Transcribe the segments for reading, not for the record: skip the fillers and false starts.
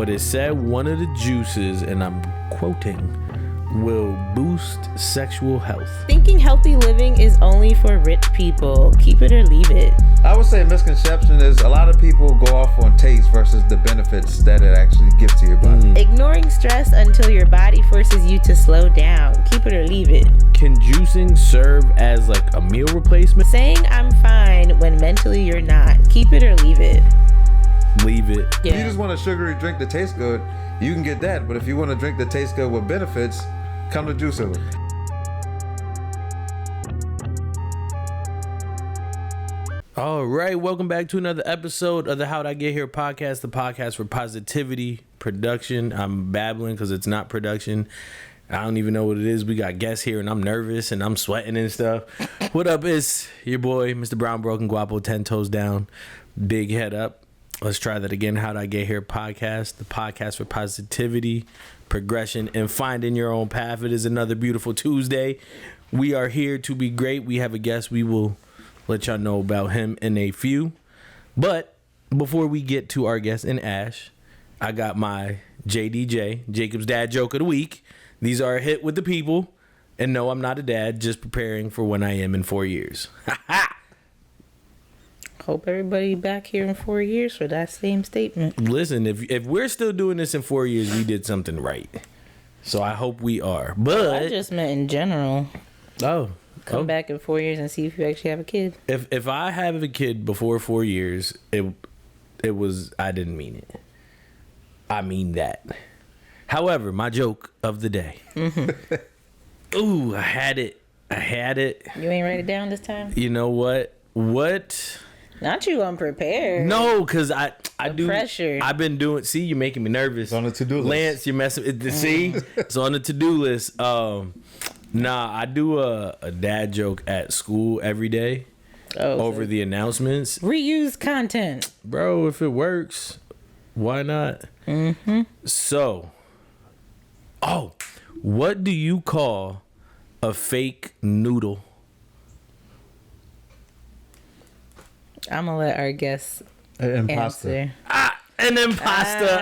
but it said one of the juices, and I'm quoting, will boost sexual health. Thinking healthy living is only for rich people. Keep it or leave it. I would say a misconception is a lot of people go off on taste versus the benefits that it actually gives to your body. Ignoring stress until your body forces you to slow down. Keep it or leave it. Can juicing serve as like a meal replacement? Saying I'm fine when mentally you're not. Keep it or leave it. Leave it. If you just want a sugary drink that tastes good, you can get that. But if you want a drink that tastes good with benefits, come to Juice Healer. All right, welcome back to another episode of the How'd I Get Here podcast, the podcast for positivity production. I'm babbling because it's not production. I don't even know what it is. We got guests here, and I'm nervous, and I'm sweating and stuff. What up? It's your boy, Mr. Brown Broken Guapo, 10 toes down, big head up. Let's try that again. How'd I Get Here podcast, the podcast for positivity, progression, and finding your own path. It is another beautiful Tuesday. We are here to be great. We have a guest. We will let y'all know about him in a few. But before we get to our guest and Ash, I got my JDJ, Jacob's Dad Joke of the Week. These are a hit with the people. And no, I'm not a dad, just preparing for when I am in 4 years. Hope everybody back here in 4 years for that same statement. Listen, if we're still doing this in 4 years, we did something right. So I hope we are. But I just meant in general. Come Oh. back in 4 years and see if you actually have a kid. If I have a kid before 4 years, it was, I didn't mean it. I mean that. However, my joke of the day. Ooh, I had it. You ain't write it down this time? You know what? Not you unprepared. No, because I do. Pressure. I've been doing. See, you're making me nervous. It's on the to-do list. Lance, you're messing. See, it's on the to-do list. Nah, I do a dad joke at school every day over the announcements. Reuse content. Bro, if it works, why not? So, what do you call a fake noodle? I'm going to let our guests answer. An imposter.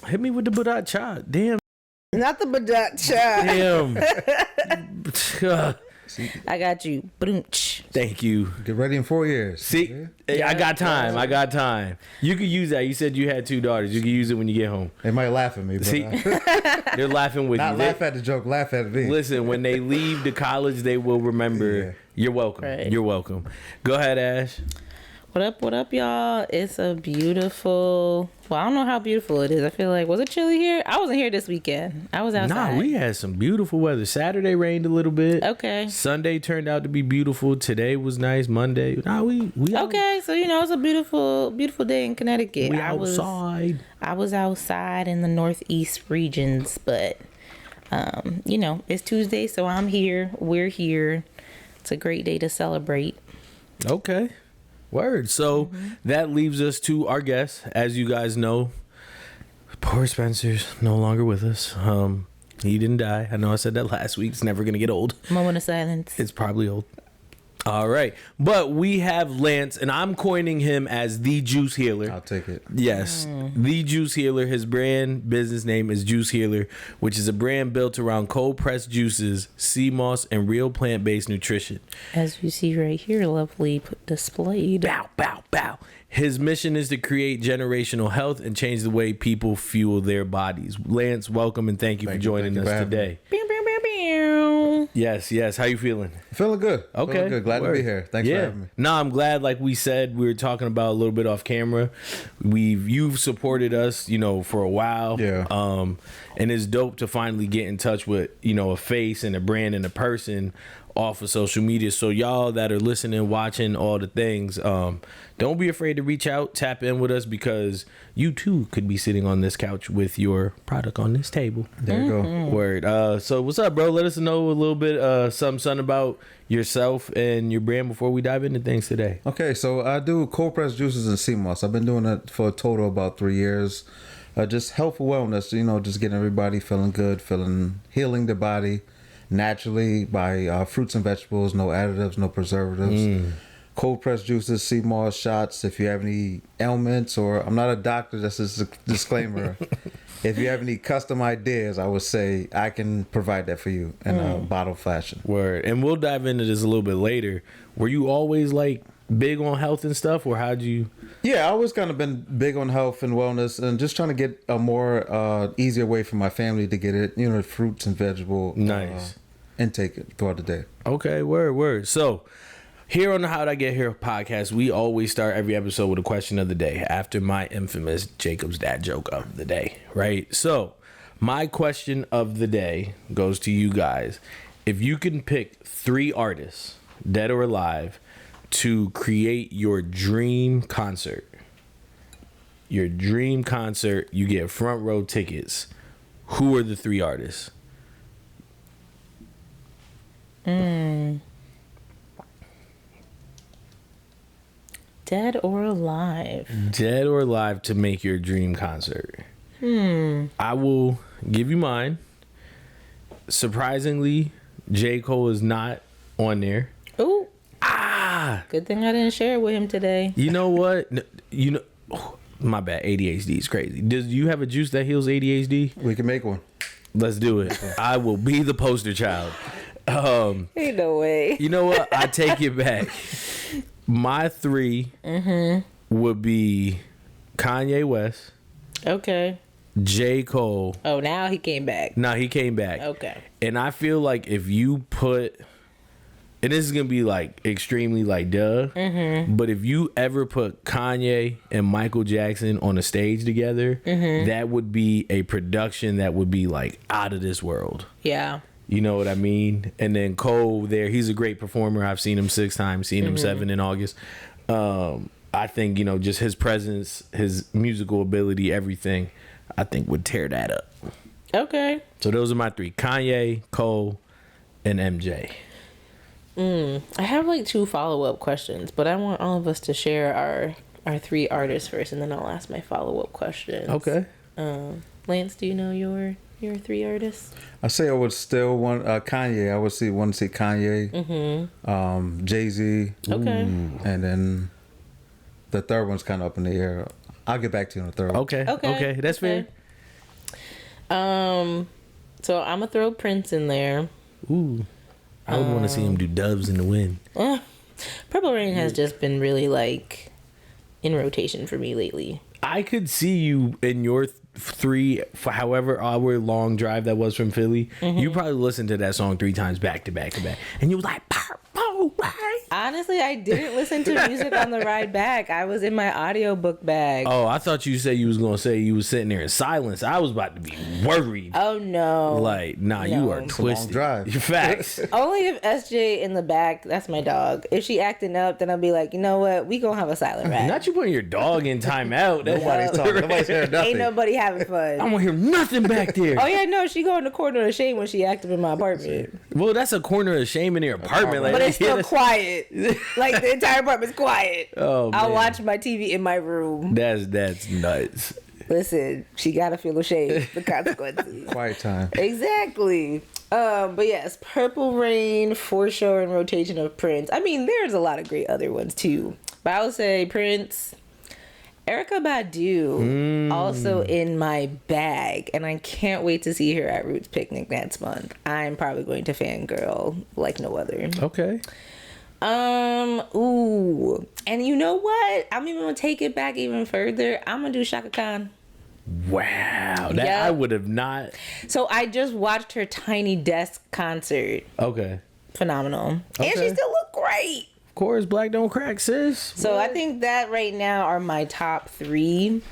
Hit me with the budak cha. Damn. Not the badat chat. Damn. I got you. Boom-ch. Thank you. Get ready in 4 years. See, I got time. You could use that. You said you had 2 daughters. You can use it when you get home. They might laugh at me, but See, they're laughing with not you. laugh at the joke, laugh at me. Listen, when they leave the college, they will remember. Yeah. You're welcome. Right. You're welcome. Go ahead, Ash. What up, y'all? It's a beautiful... Well, I don't know how beautiful it is. I feel like... Was it chilly here? I wasn't here this weekend. I was outside. Nah, we had some beautiful weather. Saturday rained a little bit. Okay. Sunday turned out to be beautiful. Today was nice. Monday. Nah, we Okay, so, it's a beautiful day in Connecticut. We outside. I was outside in the northeast regions, but, it's Tuesday, so I'm here. We're here. It's a great day to celebrate. Okay. Word. So that leaves us to our guest. As you guys know, poor Spencer's no longer with us. He didn't die. I know I said that last week. It's never going to get old. Moment of silence. It's probably old. All right. But we have Lance, and I'm coining him as the Juice Healer. I'll take it. Yes. The Juice Healer. His brand business name is Juice Healer, which is a brand built around cold pressed juices, sea moss, and real plant-based nutrition. As you see right here, lovely displayed. Bow, bow, bow. His mission is to create generational health and change the way people fuel their bodies. Lance, welcome and thank you for joining us today. Pew, pew, pew, pew. Yes. How you feeling? Feeling good. Okay. Feeling good. Glad to be here. Thanks for having me. No, I'm glad. Like we said, we were talking about a little bit off camera. You've supported us, for a while. Yeah. And it's dope to finally get in touch with, a face and a brand and a person off of social media. So y'all that are listening, watching all the things, don't be afraid to reach out, tap in with us, because you too could be sitting on this couch with your product on this table. There you go. Word. So what's up, bro? Let us know a little bit, something about yourself and your brand before we dive into things today. Okay, so I do cold pressed juices and sea moss. I've been doing that for a total of about 3 years. Just health and wellness, just getting everybody feeling good, healing the body naturally by fruits and vegetables, no additives, no preservatives. cold pressed juices, sea moss shots. If you have any ailments, or I'm not a doctor, that's just a disclaimer. If you have any custom ideas, I would say I can provide that for you in a bottle fashion. Word. And we'll dive into this a little bit later. Were you always like big on health and stuff, or how'd you? Yeah, I always kind of been big on health and wellness, and just trying to get a more easier way for my family to get it. Fruits and vegetable intake throughout the day. Okay, word. So, here on the How'd I Get Here podcast, we always start every episode with a question of the day after my infamous Jacob's dad joke of the day, right? So, my question of the day goes to you guys. If you can pick 3 artists, dead or alive, to create your dream concert, you get front row tickets, who are the 3 artists? Dead or alive? Dead or alive to make your dream concert. I will give you mine. Surprisingly, J. Cole is not on there. Ooh. Good thing I didn't share it with him today. You know what? My bad. ADHD is crazy. Do you have a juice that heals ADHD? We can make one. Let's do it. I will be the poster child. Ain't no way. You know what? I take it back. My 3 would be Kanye West. Okay. J. Cole. Oh, now he came back. No, he came back. Okay. And I feel like if you put, and this is gonna be like extremely like duh, but if you ever put Kanye and Michael Jackson on a stage together, that would be a production that would be like out of this world. Yeah. You know what I mean? And then Cole there, he's a great performer. I've seen him 6 times, seen him 7 in August. I think, just his presence, his musical ability, everything, I think would tear that up. Okay. So those are my 3: Kanye, Cole, and MJ. I have like 2 follow-up questions, but I want all of us to share our 3 artists first, and then I'll ask my follow-up questions. Okay. Lance, do you know your 3 artists? I say I would still want Kanye. I would want to see Kanye, Jay-Z, Okay. and then the third one's kind of up in the air. I'll get back to you on the third. Okay. That's fair. So I'm gonna throw Prince in there. Ooh. I would want to see him do Doves in the Wind. Purple Rain has just been really like in rotation for me lately. I could see you in your 3, for however hour long drive that was from Philly. You probably listened to that song 3 times back to back to back, and you was like, "Purple Rain." Honestly, I didn't listen to music on the ride back. I was in my audiobook bag. Oh, I thought you said you was gonna say you was sitting there in silence. I was about to be worried. Oh no! Like, nah, you are twisted. Long drive. Facts. Only if SJ in the back. That's my dog. If she acting up, then I'll be like, you know what? We gonna have a silent ride. Not you putting your dog in timeout. Nobody's talking. Nobody's hearing nothing. Ain't nobody having fun. I don't hear nothing back there. Oh yeah, no, she go in the corner of shame when she active in my apartment. Well, that's a corner of shame in your apartment. Like, But it's still that's- quiet. Like the entire apartment's quiet. Oh, I'll man. watch my TV in my room. That's nuts. Listen, she gotta feel ashamed. The consequences. Quiet time. Exactly. But yes, Purple Rain, for sure, in rotation of Prince. I mean, there's a lot of great other ones too. But I would say Prince, Erykah Badu, also in my bag. And I can't wait to see her at Roots Picnic next month. I'm probably going to fangirl like no other. Okay. Ooh. And you know what? I'm even gonna take it back even further. I'm gonna do Shaka Khan. Wow. That Yep. I would have not. So I just watched her Tiny Desk concert. Okay. Phenomenal. Okay. And she still looked great. Of course, black don't crack, sis. So I think that right now are my top 3.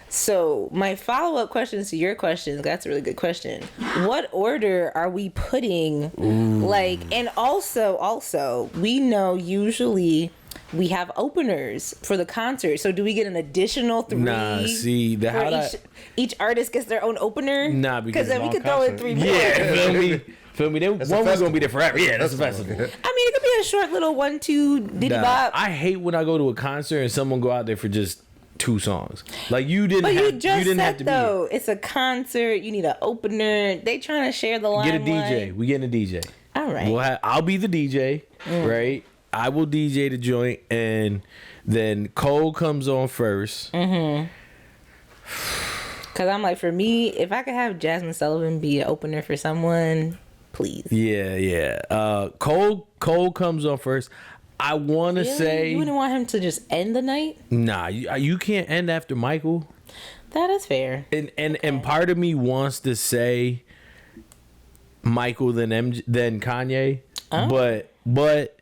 So my follow-up questions to your questions, that's a really good question. What order are we putting? Like, and also, we know usually we have openers for the concert. So do we get an additional 3? Nah, see, the how that. Each artist gets their own opener? Nah, because then we could throw in 3 more. Yeah, feel me? Feel me? One was festival. gonna be there forever. Yeah, that's a festival. I mean, it could be a short little 1-2 diddy Nah, bop. I hate when I go to a concert and someone go out there for just 2 songs. Like you didn't. But have, you just didn't have said to be here. though, it's a concert. You need an opener. They trying to share the Get limelight. a DJ. We getting a DJ. All right. I'll be the DJ, right? I will DJ the joint, and then Cole comes on first. Cause I'm like, for me, if I could have Jasmine Sullivan be an opener for someone, please. Yeah. Cole comes on first. I want to say you wouldn't want him to just end the night. Nah, you can't end after Michael. That is fair. And part of me wants to say Michael then Kanye, but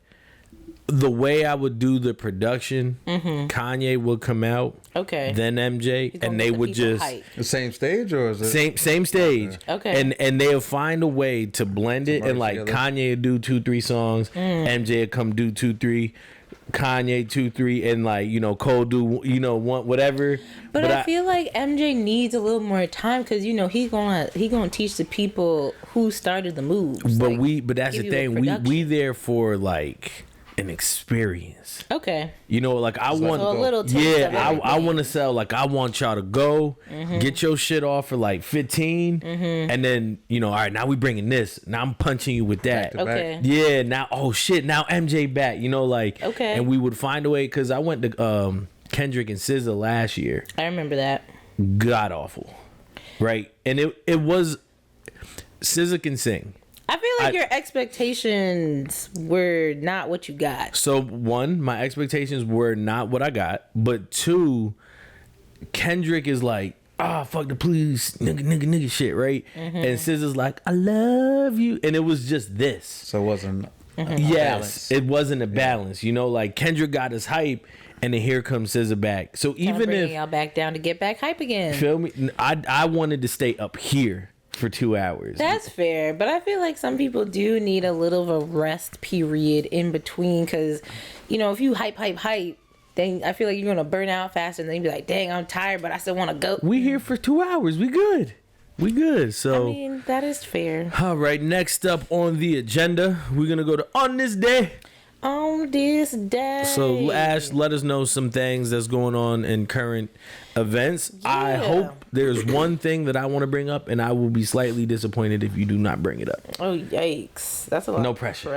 the way I would do the production, Kanye would come out, then MJ, and they would just the same stage, or is it same stage, and they'll find a way to blend it, and like together. Kanye would do 2-3 songs, MJ would come do 2-3, Kanye 2-3, and like Cole do one whatever. But I feel like MJ needs a little more time because he gonna teach the people who started the moves. But like, but that's the thing, we there for like an experience. Okay. Like I want a little taste of I want to sell, like I want y'all to go get your shit off for like 15 and then all right, now we bringing this, now I'm punching you with that. Okay. Yeah, now now MJ back, like okay. And we would find a way, because I went to Kendrick and SZA last year. I remember that. God awful, right? And it was, SZA can sing. I feel like your expectations were not what you got. So one, my expectations were not what I got, but two, Kendrick is like, fuck the police, nigga shit, right? And SZA's like, I love you, and it was just this. So it wasn't. Yes, it wasn't a balance. Like Kendrick got his hype, and then here comes SZA back. So even if y'all back down to get back hype again, feel me, I wanted to stay up here for 2 hours. That's fair, but I feel like some people do need a little of a rest period in between, because if you hype, then I feel like you're gonna burn out faster, and then you be like, dang, I'm tired, but I still want to go. We here for 2 hours. We good. So I mean, that is fair. All right, next up on the agenda, we're gonna go to On This Day. On this day. So Ash, let us know some things that's going on in current events. Yeah. I hope there's one thing that I want to bring up, and I will be slightly disappointed if you do not bring it up. Oh, yikes. That's a lot No of pressure.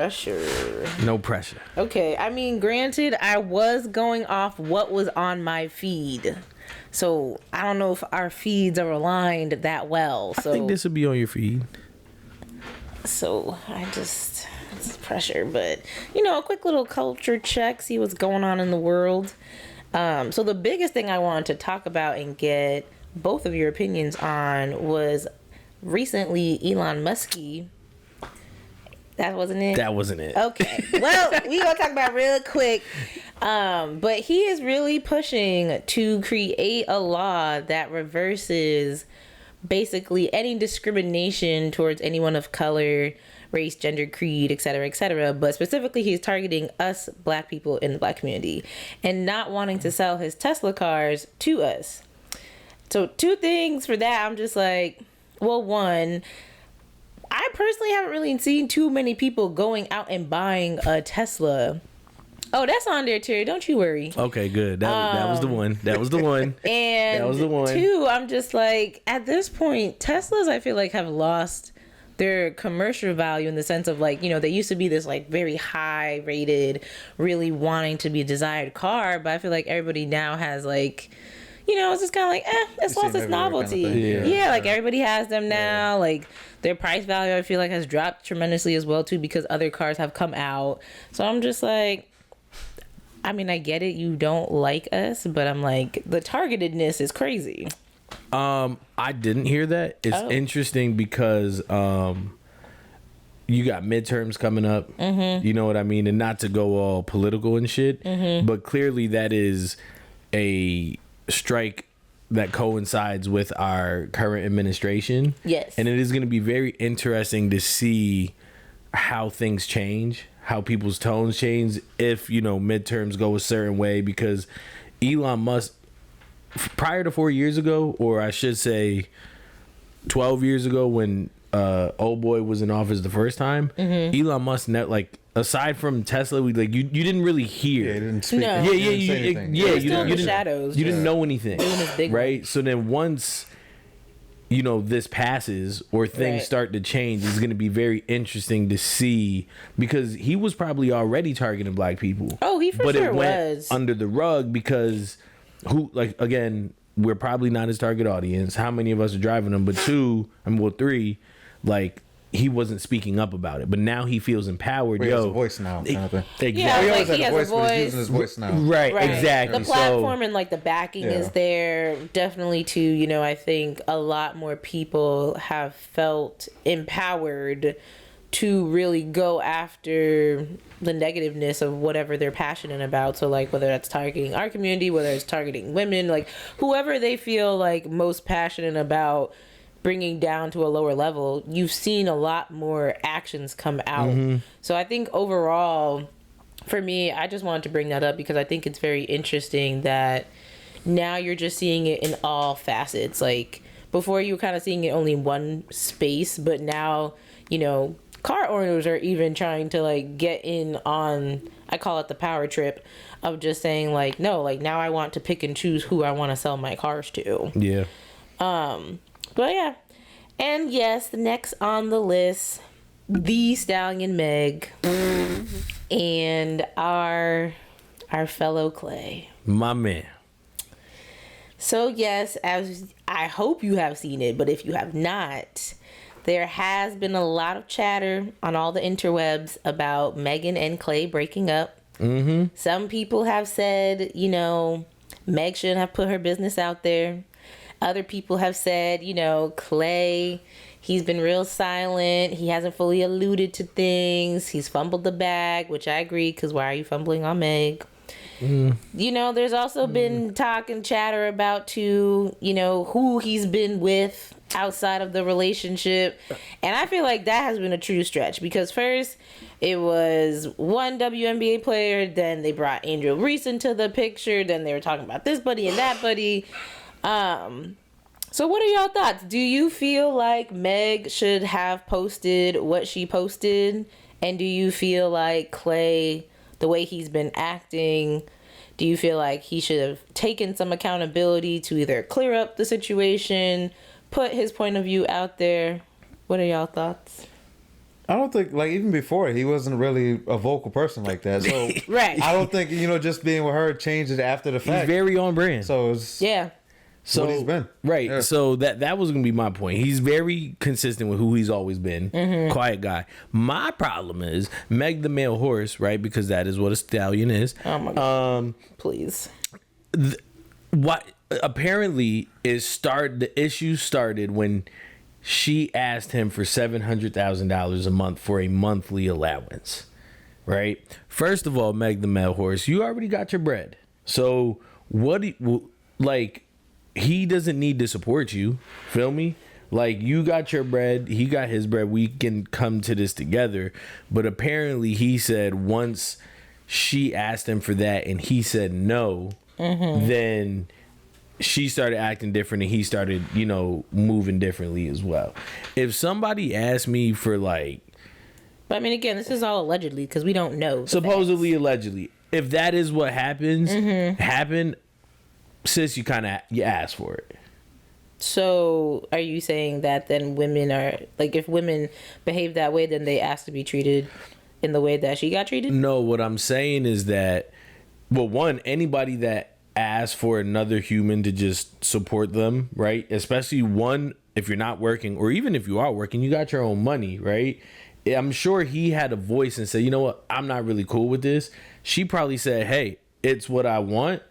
No pressure. Okay, I mean, granted, I was going off what was on my feed. So I don't know if our feeds are aligned that well. So I think this will be on your feed. So it's pressure, but a quick little culture check, see what's going on in the world. So the biggest thing I wanted to talk about and get both of your opinions on was recently Elon Muskie. That wasn't it? That wasn't it. Okay. Well, we gonna talk about it real quick. But he is really pushing to create a law that reverses basically any discrimination towards anyone of color, race, gender, creed, etc., but specifically he's targeting us black people in the black community and not wanting to sell his Tesla cars to us. So 2 things for that. I'm just like, well, one, I personally haven't really seen too many people going out and buying a Tesla. Oh, that's on there too. Don't you worry. Okay, good. That was the one. That was the one. And that was the one. 2, I'm just like, at this point, Teslas, I feel like, have lost their commercial value in the sense of like, they used to be this like very high rated, really wanting to be a desired car, but I feel like everybody now has like, it's just kind of like, it's lost its novelty. Kind of yeah, like everybody has them now. Like their price value, I feel like, has dropped tremendously as well too, because other cars have come out. So I'm just like, I mean, I get it, you don't like us, but I'm like, the targetedness is crazy. I didn't hear that. It's interesting because you got midterms coming up. You know what I mean? And not to go all political and shit, but clearly that is a strike that coincides with our current administration. Yes. And it is going to be very interesting to see how things change, how people's tones change if, midterms go a certain way, because Elon Musk, prior to 4 years ago, or I should say 12 years ago when old boy was in office the first time, Elon Musk, aside from Tesla, you didn't really hear. Yeah, he didn't speak. No. You didn't shadows. You didn't know anything, Doing his big right? So then once this passes or things Right. start to change is going to be very interesting to see, because he was probably already targeting black people. Oh, he for but sure it went was. under the rug because again, we're probably not his target audience. How many of us are driving him? But three, like, he wasn't speaking up about it, but now he feels empowered. He has a voice now. Kind of thing. Exactly. Yeah, He like, always he had a has a voice, but he's voice. using his voice now. Right, Right. exactly. The platform and like the backing Yeah. is there definitely to, I think a lot more people have felt empowered to really go after the negativeness of whatever they're passionate about. So like whether that's targeting our community, whether it's targeting women, like whoever they feel like most passionate about bringing down to a lower level, you've seen a lot more actions come out. So I think overall, for me, I just wanted to bring that up because I think it's very interesting that now you're just seeing it in all facets. Like before you were kind of seeing it only in one space, but now, car owners are even trying to like get in on, I call it the power trip of just saying like, no, like now I want to pick and choose who I want to sell my cars to. Yeah. But yeah. And yes, next on the list, the Stallion Meg and our fellow Clay. My man. So yes, as I hope you have seen it, but if you have not, there has been a lot of chatter on all the interwebs about Megan and Clay breaking up. Mm-hmm. Some people have said, Meg shouldn't have put her business out there. Other people have said, Clay, he's been real silent. He hasn't fully alluded to things. He's fumbled the bag, which I agree, because why are you fumbling on Meg? There's also been talk and chatter about who he's been with outside of the relationship. And I feel like that has been a true stretch, because first it was one WNBA player, then they brought Angel Reese into the picture, then they were talking about this buddy and that buddy. So what are y'all thoughts? Do you feel like Meg should have posted what she posted? And do you feel like Clay, the way he's been acting, do you feel like he should have taken some accountability to either clear up the situation, put his point of view out there? What are y'all thoughts? I don't think, like, even before, he wasn't really a vocal person like that. So Right. I don't think, just being with her changed it after the fact. He's very on brand. So it's Yeah. So what he's been. Right. Yeah. So that was gonna be my point. He's very consistent with who he's always been. Quiet guy. My problem is Meg the male horse, right? Because that is what a stallion is. Oh my God. Please. What apparently the issue started when she asked him for $700,000 a month for a monthly allowance. Right? First of all, Meg the male horse, you already got your bread. So he doesn't need to support you. Feel me? Like, you got your bread, he got his bread. We can come to this together. But apparently he said once she asked him for that and he said no, then she started acting different and he started, moving differently as well. If somebody asked me for But I mean, again, this is all allegedly because we don't know. supposedly, allegedly, if that is what happened, sis, you ask for it. So are you saying that then women are, like, if women behave that way, then they ask to be treated in the way that she got treated? No, what I'm saying is that, well, one, anybody that asks for another human to just support them, right? Especially if you're not working, or even if you are working, you got your own money, right? I'm sure he had a voice and said, you know what, I'm not really cool with this. She probably said, hey, it's what I want.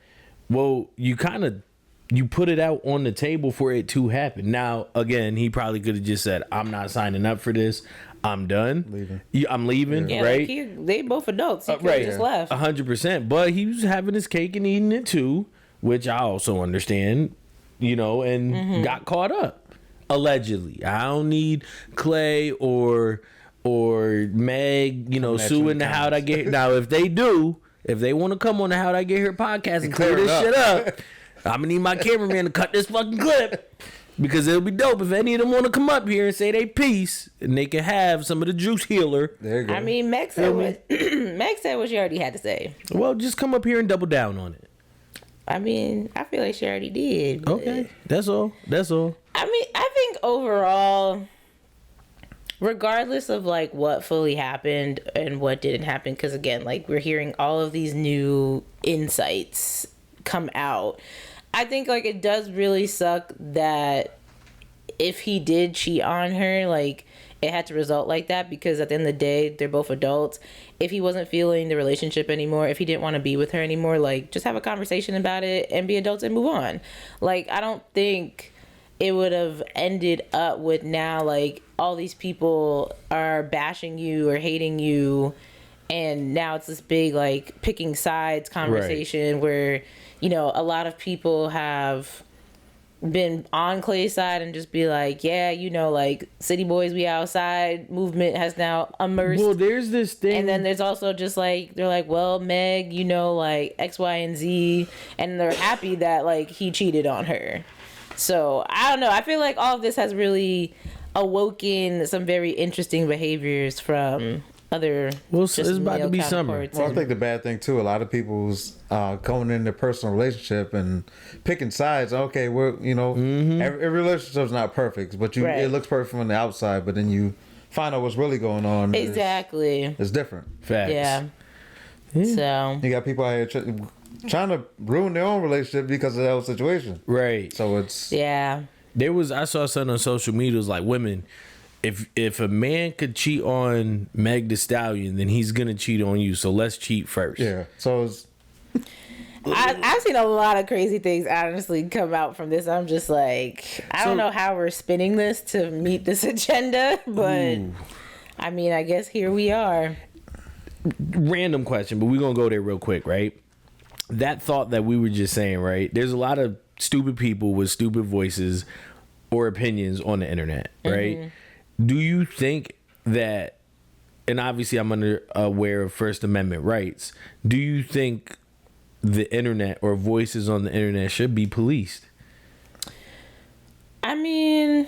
Well, you put it out on the table for it to happen. Now, again, he probably could have just said, I'm not signing up for this. I'm done. I'm leaving, Yeah, right? like they both adults. He Right. just left. 100%. But he was having his cake and eating it too, which I also understand, and got caught up. Allegedly. I don't need Clay or Meg, suing the How'd I Get Here. Now, if they want to come on the How'd I Get Here podcast and clear this shit up, I'm gonna need my cameraman to cut this fucking clip, because it'll be dope if any of them want to come up here and say they piece and they can have some of the juice healer. There you go. I mean, Meg said what she already had to say. Well, just come up here and double down on it. I mean, I feel like she already did. Okay, that's all. I mean, I think overall, regardless of like what fully happened and what didn't happen, because again, like we're hearing all of these new insights come out, I think like it does really suck that if he did cheat on her, like it had to result like that, because at the end of the day, they're both adults. If he wasn't feeling the relationship anymore, if he didn't want to be with her anymore, like just have a conversation about it and be adults and move on. Like I don't think it would have ended up with now like all these people are bashing you or hating you, and now it's this big like picking sides conversation, right, where, you know, a lot of people have been on Clay's side and just be like, yeah, you know, like City Boys We Outside movement has now emerged. Well, there's this thing, and then there's also just like, they're like, well, Meg, you know, like X, Y, and Z, and they're happy that like he cheated on her. So I don't know, I feel like all of this has really awoken some very interesting behaviors from other. Well, it's about to be summer. Well, I think the bad thing too, a lot of people's going in their personal relationship and picking sides. Okay, we're, you know, every relationship's not perfect, but you, it looks perfect from the outside, but then you find out what's really going on. Exactly, it's different. Facts. Yeah. So you got people out here trying to ruin their own relationship because of that whole situation. Right. So it's I saw something on social media, it was like, women, if a man could cheat on Meg Thee Stallion, then he's gonna cheat on you. So let's cheat first. Yeah. So it's, I've seen a lot of crazy things honestly come out from this. I'm just like, I don't know how we're spinning this to meet this agenda, but I mean, I guess here we are. Random question, but we're gonna go there real quick, right? That thought that we were just saying, right? There's a lot of stupid people with stupid voices or opinions on the internet, right? Do you think that, and obviously I'm aware of First Amendment rights, do you think the internet or voices on the internet should be policed? I mean,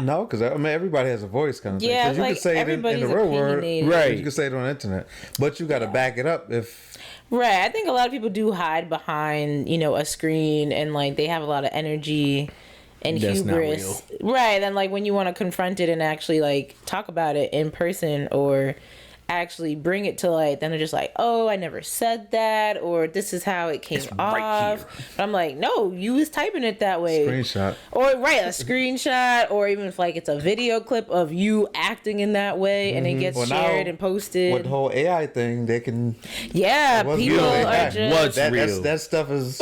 no, because I mean everybody has a voice, kind of thing. Yeah, you like can say it in the real world, right? You can say it on the internet, but you got to back it up if. Right, I think a lot of people do hide behind, you know, a screen, and like they have a lot of energy and that's hubris. Right, and like when you want to confront it and actually like talk about it in person or actually bring it to light, then they're just like, oh, I never said that, or this is how it came off. Right, but I'm like, no, you was typing it that way. Screenshot. Or a screenshot, or even if like it's a video clip of you acting in that way, and it gets shared and posted. With the whole AI thing, they can. Yeah, people are just. That stuff is.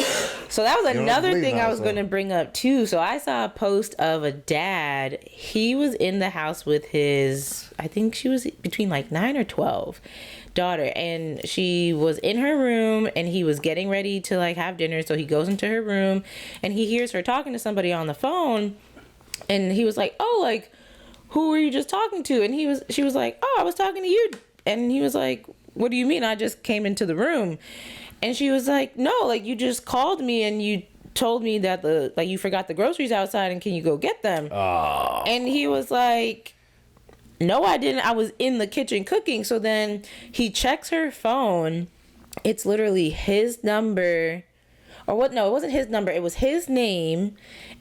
So that was another thing I was going to bring up too. So I saw a post of a dad. He was in the house with his, I think she was between like 9 or 12, daughter, and she was in her room, and he was getting ready to like have dinner. So he goes into her room, and he hears her talking to somebody on the phone, and he was like, "Oh, like, who were you just talking to?" And she was like, "Oh, I was talking to you." And he was like, "What do you mean? I just came into the room." And she was like, "No, like you just called me and you told me that you forgot the groceries outside and can you go get them?" Oh. And he was like, "No, I didn't. I was in the kitchen cooking." So then he checks her phone. It's literally his number. Or what? No, it wasn't his number. It was his name.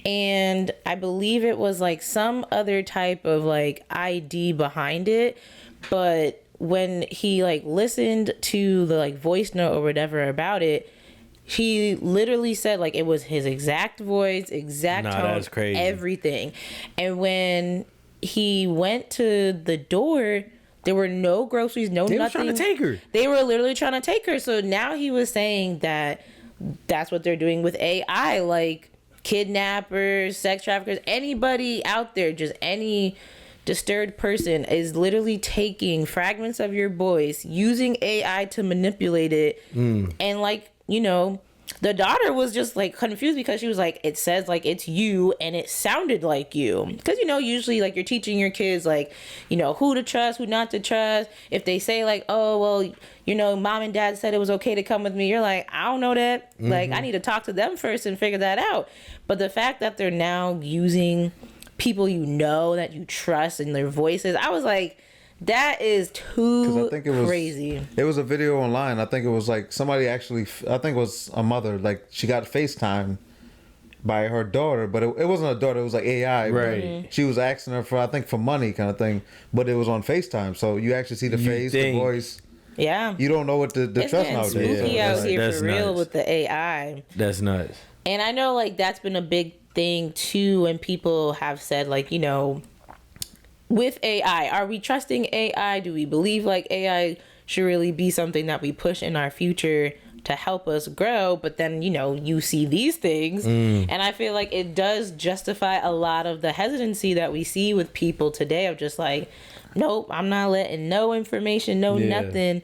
And I believe it was like some other type of like ID behind it. But when he like listened to the like voice note or whatever about it, he literally said like it was his exact voice, exact tone, that's crazy. Everything. And when he went to the door, there were no groceries, nothing. They were trying to take her. They were literally trying to take her. So now he was saying that that's what they're doing with AI, like kidnappers, sex traffickers, anybody out there, just any disturbed person is literally taking fragments of your voice, using AI to manipulate it. And like, you know, the daughter was just like confused because she was like, it says like it's you and it sounded like you. Because, you know, usually like you're teaching your kids like, you know, who to trust, who not to trust. If they say like, oh, well, you know, mom and dad said it was okay to come with me, you're like, I don't know that. Like, I need to talk to them first and figure that out. But the fact that they're now using people you know that you trust and their voices, I was like, that is too crazy. It was a video online. I think it was like somebody actually, I think it was a mother, like she got FaceTime by her daughter, but it wasn't her daughter. It was like AI. Right. She was asking her for, I think, for money kind of thing, but it was on FaceTime. So you actually see the face, the voice. Yeah. You don't know what the It's trust getting nowadays. spooky So, out like, here that's for real nuts. with the AI. That's nuts. And I know like that's been a big thing too, and people have said like, you know, with AI, are we trusting AI? Do we believe like AI should really be something that we push in our future to help us grow? But then, you know, you see these things and I feel like it does justify a lot of the hesitancy that we see with people today of just like, nope, I'm not letting no information, nothing.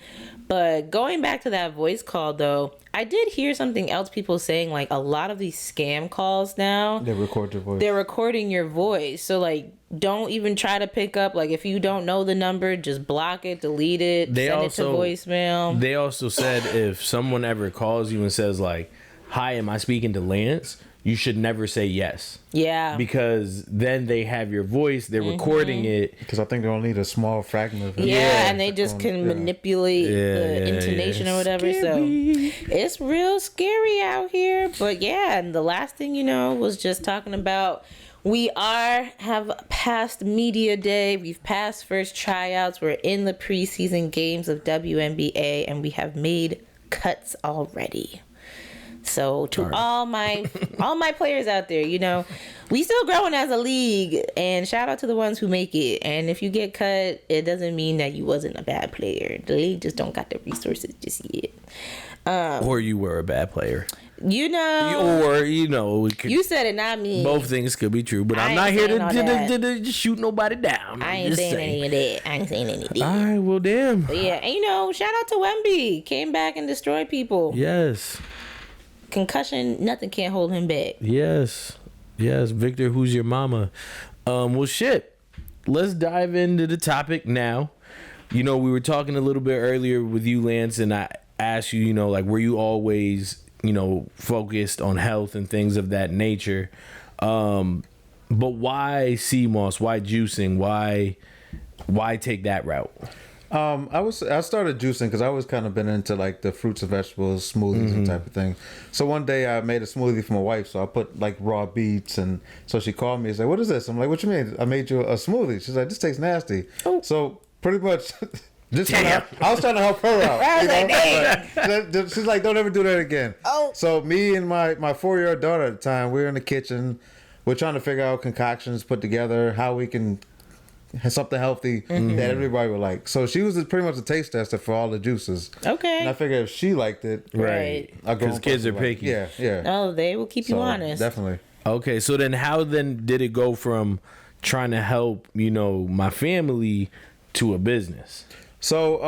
But going back to that voice call though, I did hear something else people saying, like a lot of these scam calls now, they record your voice. they're recording your voice. So like, don't even try to pick up. Like if you don't know the number, just block it, delete it, send it to voicemail. They also said if someone ever calls you and says like, "Hi, am I speaking to Lance?" you should never say yes. Yeah. Because then they have your voice, they're recording it. Because I think they only need a small fragment of it. Yeah, and they just can manipulate the intonation or whatever. Scary. So it's real scary out here. But yeah, and the last thing, you know, was just talking about we have passed media day. We've passed first tryouts. We're in the preseason games of WNBA, and we have made cuts already. So to all my players out there, you know, we still growing as a league, and shout out to the ones who make it. And if you get cut, it doesn't mean that you wasn't a bad player. The league just don't got the resources just yet. Or you were a bad player. You know, Or, you know, we could, you said it, not me. both things could be true, but I I'm ain't not here saying all to shoot nobody down. I ain't Just saying any of that. I ain't saying any of that. All right, well, damn. But yeah, and you know, shout out to Wemby. Came back and destroyed people. Yes. Concussion, nothing can't hold him back. Yes. Yes. Victor, who's your mama? Well, shit. Let's dive into the topic now. You know, we were talking a little bit earlier with you, Lance, and I asked you, you know, like, were you always, you know, focused on health and things of that nature? But why CMOS? Why juicing? Why take that route? I started juicing because I always kind of been into like the fruits and vegetables, smoothies and type of thing. So one day I made a smoothie for my wife. So I put like raw beets, and so she called me and said, "What is this?" I'm like, "What you mean? I made you a smoothie." She's like, "This tastes nasty." Oh. So pretty much, I was trying to help her out. I was like, But she's like, "Don't ever do that again." Oh. So me and my 4-year-old daughter at the time, we were in the kitchen. We're trying to figure out concoctions, put together how we can have something healthy that everybody would like. So she was pretty much a taste tester for all the juices. Okay. And I figured if she liked it, Right. Because kids are picky. Yeah. Oh, they will keep you So, honest. Definitely. Okay, so then how then did it go from trying to help, you know, my family to a business? So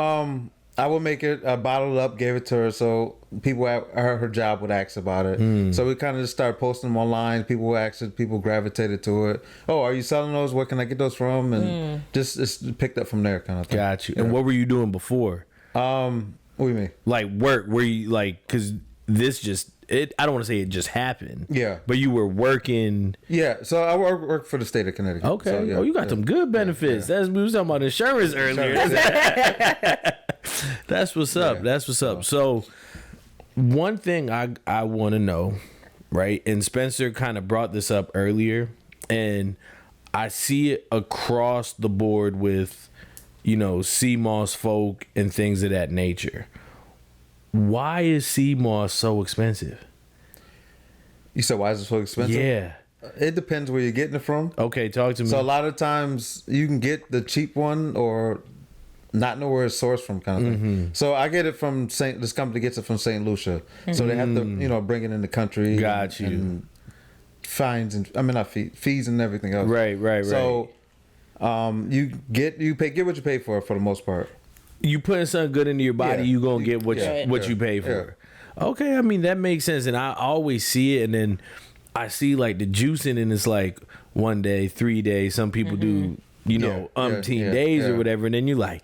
I would make it, bottle it up, gave it to her, so people at her job would ask about it. So we kind of just started posting them online. People would ask it, people gravitated to it. Oh, are you selling those? Where can I get those from? And just picked up from there kind of thing. Got you. And what were you doing before? What do you mean? Like work, were you like, because this just, I don't want to say it just happened. Yeah. But you were working. Yeah, so I work for the state of Connecticut. Okay. So, yeah, Oh, you got some good benefits. That's, we was talking about insurance earlier. That's what's up. Yeah. That's what's up. So one thing I want to know, right? And Spencer kind of brought this up earlier, and I see it across the board with, you know, CMOS folk and things of that nature. Why is CMOS so expensive? You said, why is it so expensive? Yeah. It depends where you're getting it from. Okay, talk to me. So a lot of times you can get the cheap one or not know where it's sourced from kind of thing. So I get it from this company gets it from St. Lucia. So they have to, you know, bring it in the country. Got you. And fines and, I mean, not fees and everything else. Right. So you get what you pay for the most part. You putting something good into your body, Yeah. you gonna get what Yeah. you pay for. Okay, I mean that makes sense, and I always see it, and then I see like the juicing, and it's like 1 day, 3 days. Some people do, you know, umpteen days or whatever, and then you like,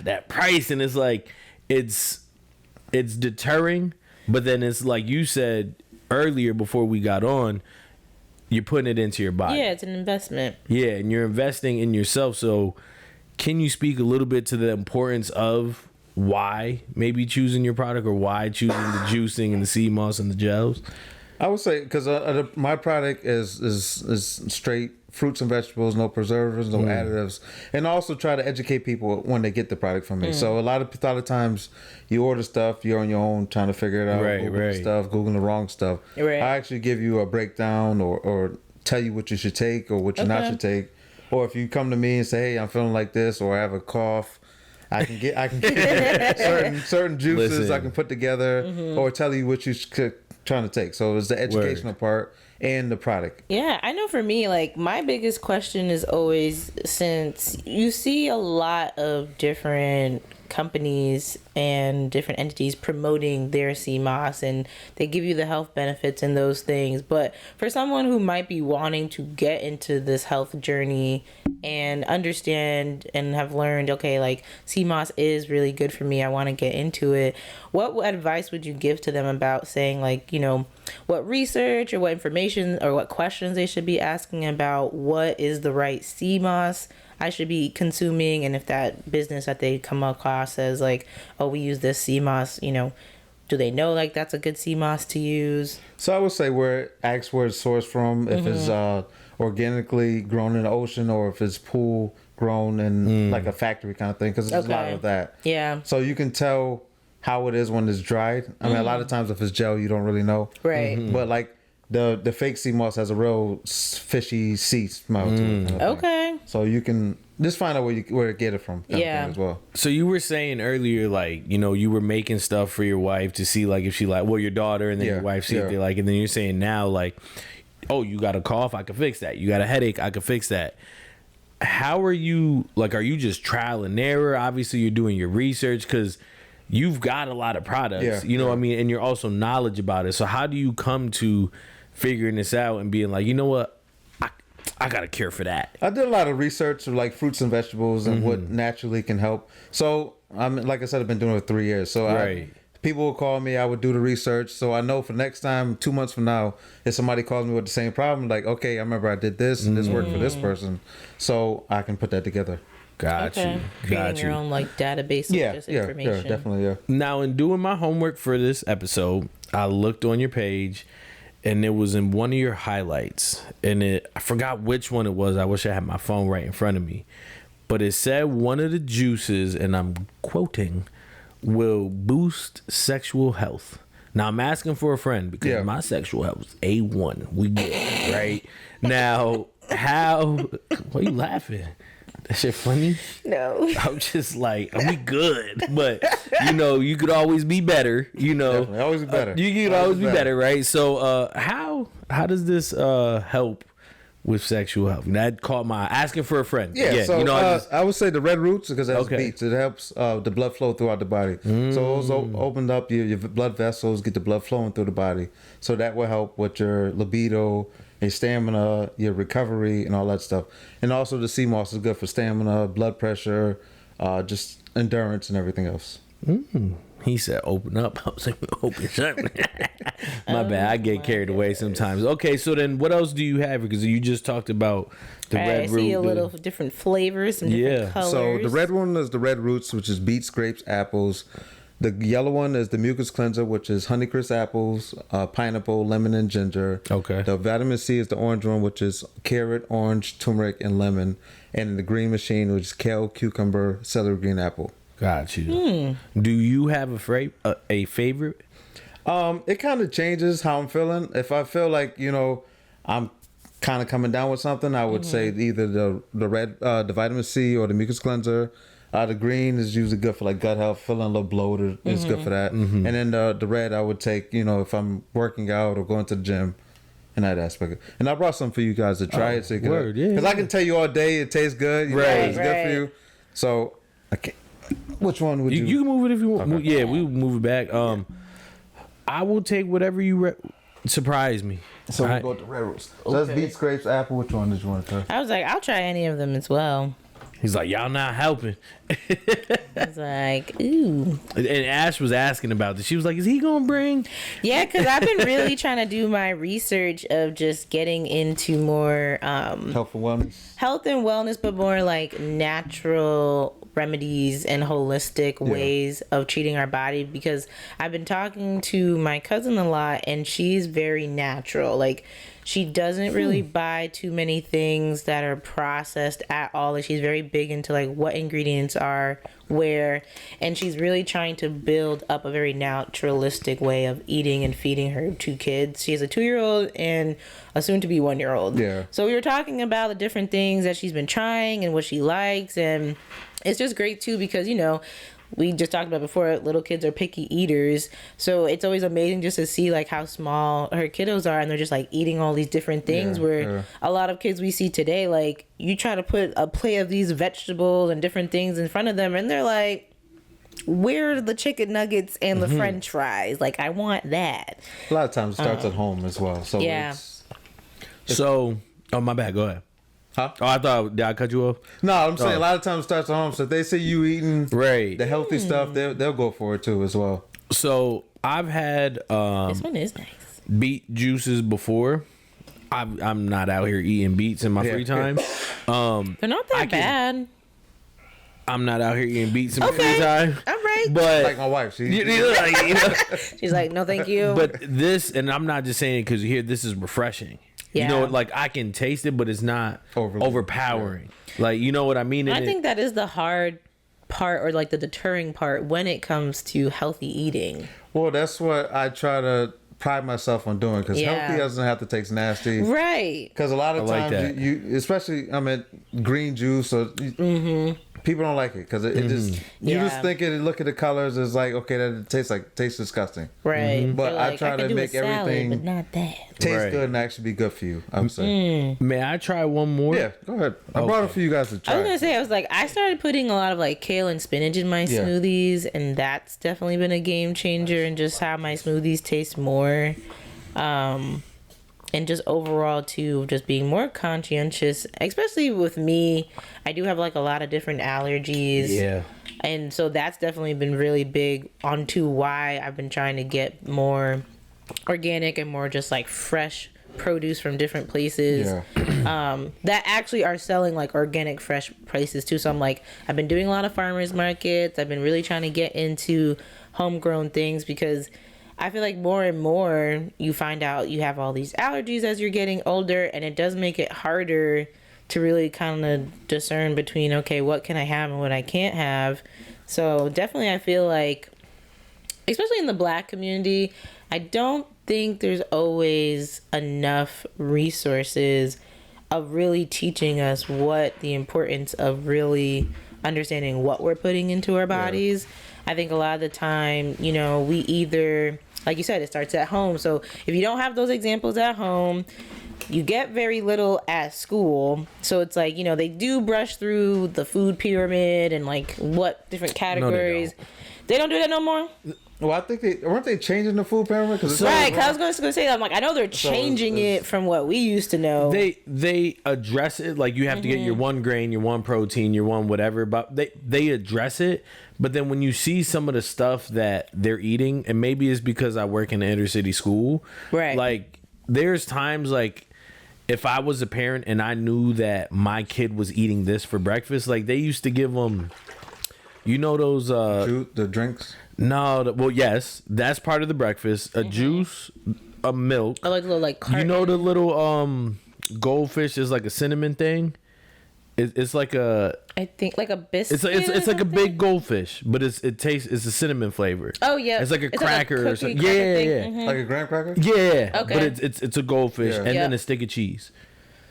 that price, and it's like it's deterring, but then it's like you said earlier before we got on, you're putting it into your body. Yeah, it's an investment. Yeah, and you're investing in yourself. So can you speak a little bit to the importance of why maybe choosing your product or why choosing the juicing and the CMOS and the gels? I would say because my product is straight fruits and vegetables, no preservatives, no additives, and also try to educate people when they get the product from me. So a lot of times you order stuff, you're on your own trying to figure it out, Googling the wrong stuff. Right. I actually give you a breakdown or tell you what you should take or what you not should take. Or if you come to me and say, "Hey, I'm feeling like this," or I have a cough, I can get certain juices. Listen. I can put together or tell you what you should trying to take. So it's the educational part and the product. Yeah, I know for me, like, my biggest question is always, since you see a lot of different companies and different entities promoting their CMOS, and they give you the health benefits and those things, but for someone who might be wanting to get into this health journey and understand and have learned, okay, like, CMOS is really good for me, I want to get into it, what advice would you give to them about saying, like, you know, what research or what information or what questions they should be asking about what is the right CMOS I should be consuming, and if that business that they come across says, like, oh, we use this CMOS, you know, do they know, like, that's a good CMOS to use? So I would say ask where it's sourced from, if it's organically grown in the ocean or if it's pool grown in like a factory kind of thing, because there's a lot of that. Yeah. So you can tell how it is when it's dried. I mean, a lot of times if it's gel, you don't really know. Right. But like the fake sea moss has a real fishy sea smell to it. Kind of thing. Okay. So you can just find out where to get it from. Kind of thing as well. So you were saying earlier, like, you know, you were making stuff for your wife to see, like, if she like, well, your daughter and then your wife see if they like, and then you're saying now, like, oh, you got a cough, I can fix that. You got a headache, I can fix that. How are you, like, are you just trial and error? Obviously, you're doing your research because you've got a lot of products, you know what I mean? And you're also knowledge about it. So how do you come to figuring this out and being like, you know what? I got a cure for that. I did a lot of research of like fruits and vegetables and what naturally can help. So like I said, I've been doing it for 3 years. So people will call me, I would do the research. So I know for next time, 2 months from now, if somebody calls me with the same problem, like, okay, I remember I did this and this worked for this person. So I can put that together. Got you. Creating your own, like, database of just information. Yeah, definitely, Now, in doing my homework for this episode, I looked on your page, and it was in one of your highlights, and I forgot which one it was. I wish I had my phone right in front of me, but it said one of the juices, and I'm quoting, will boost sexual health. Now, I'm asking for a friend because my sexual health is A1. We good, right? Now, why are you laughing? That shit funny? No. I'm just like, we good. But, you know, you could always be better, you know. Definitely. Always be better. You could always be better, right? So how does this help with sexual health? That caught my asking for a friend. So you know, I would say the red roots, because it has beets. It helps the blood flow throughout the body. So it's opened up your blood vessels, get the blood flowing through the body. So that will help with your libido, your stamina, your recovery, and all that stuff. And also the sea moss is good for stamina, blood pressure, just endurance and everything else. He said open up. I was like, open shut. My bad. I get carried away sometimes. Okay, so then what else do you have? Because you just talked about the red root. I see a little different flavors and different colors. So the red one is the red roots, which is beets, grapes, apples. The yellow one is the mucus cleanser, which is Honeycrisp apples, pineapple, lemon, and ginger. Okay. The vitamin C is the orange one, which is carrot, orange, turmeric, and lemon. And the green machine, which is kale, cucumber, celery, green apple. Got you. Do you have a favorite? It kind of changes how I'm feeling. If I feel like, you know, I'm kind of coming down with something, I would say either the red, the vitamin C or the mucus cleanser. The green is usually good for like gut health, feeling a little bloated. It's good for that. And then the red I would take, you know, if I'm working out or going to the gym, in that aspect. And I brought some for you guys to try it. So because I can tell you all day it tastes good. You know, it's good for you. So I can't. Which one would you? You can move it if you want. Okay. Yeah, we move it back. I will take whatever you surprise me. So we go with the red roots. So that's beets, grapes, apple. Which one did you want to try? I was like, I'll try any of them as well. He's like, y'all not helping. I was like, ooh. And Ash was asking about this. She was like, is he going to bring? Yeah, because I've been really trying to do my research of just getting into more Health and wellness. Health and wellness, but more like natural remedies and holistic ways of treating our body, because I've been talking to my cousin a lot, and she's very natural. Like, she doesn't really buy too many things that are processed at all. Like, she's very big into like what ingredients are where, and she's really trying to build up a very naturalistic way of eating and feeding her 2 kids. She has a 2-year-old and a soon-to-be 1-year-old. Yeah. So we were talking about the different things that she's been trying and what she likes, and it's just great too, because, you know, we just talked about before, little kids are picky eaters. So it's always amazing just to see like how small her kiddos are, and they're just like eating all these different things, where a lot of kids we see today, like, you try to put a plate of these vegetables and different things in front of them, and they're like, where are the chicken nuggets and the French fries? Like, I want that. A lot of times it starts at home as well. So Yeah. So, oh, my bad. Go ahead. Huh? Oh, I thought, did I cut you off? No, I'm saying a lot of times it starts at home. So if they see you eating Right. the healthy stuff, they'll go for it too as well. So I've had This one is nice. beet juices before. I'm not out here eating beets in my free time. They're not that bad. I'm not out here eating beets in my free Okay. time. All right. But Like my wife, you know, She's like, no, thank you. but this, and I'm not just saying it because here, this is refreshing. You Yeah. know, like I can taste it, but it's not Overly- overpowering. Like, you know what I mean? I And think that is the hard part, or like the deterring part, when it comes to healthy eating. Well, that's what I try to pride myself on doing, because Yeah. healthy doesn't have to taste nasty. Right. Because a lot of I like times that. you especially green juice or people don't like it because it just you Yeah. just think it. Look at the colors, it's like, okay, that tastes disgusting. Right. But They're I like, try to could do a make salad, everything but not that. Taste Right. good and actually be good for you. I would say. May I try one more? Yeah, go ahead. I brought it for you guys to I was try. gonna say, I started putting a lot of like kale and spinach in my Yeah. smoothies, and that's definitely been a game changer in just how my smoothies taste more. And just overall too, just being more conscientious, especially with me. I do have like a lot of different allergies. Yeah. And so that's definitely been really big onto why I've been trying to get more organic and more just like fresh produce from different places that actually are selling like organic fresh places too. So I'm like, I've been doing a lot of farmers markets. I've been really trying to get into homegrown things, because I feel like more and more you find out you have all these allergies as you're getting older, and it does make it harder to really kind of discern between, okay, what can I have and what I can't have. So definitely I feel like, especially in the Black community, I don't think there's always enough resources of really teaching us what the importance of really understanding what we're putting into our bodies. I think a lot of the time, you know, we either, like you said, it starts at home. So if you don't have those examples at home, you get very little at school. So it's like, you know, they do brush through the food pyramid and like what different categories. They don't do that no more? Well, I think weren't they changing the food pyramid? Right, because I was going to say that. I'm like, I know they're changing it from what we used to know. They address it, like you have to get your one grain, your one protein, your one whatever, but they address it. But then when you see some of the stuff that they're eating, and maybe it's because I work in an inner city school, Right. Like there's times like if I was a parent and I knew that my kid was eating this for breakfast, like they used to give them, you know, those the drinks. No, well, yes, that's part of the breakfast. A juice, a milk. I like the little like carton. You know the little goldfish is like a cinnamon thing. It's like a. I think like a biscuit. It's like a big goldfish, but it's a cinnamon flavor. Oh yeah, it's like a cracker or cookie something. cracker Yeah, thing. yeah, Like a graham cracker? yeah. Okay. But it's a goldfish Yeah. and then Yeah. a stick of cheese.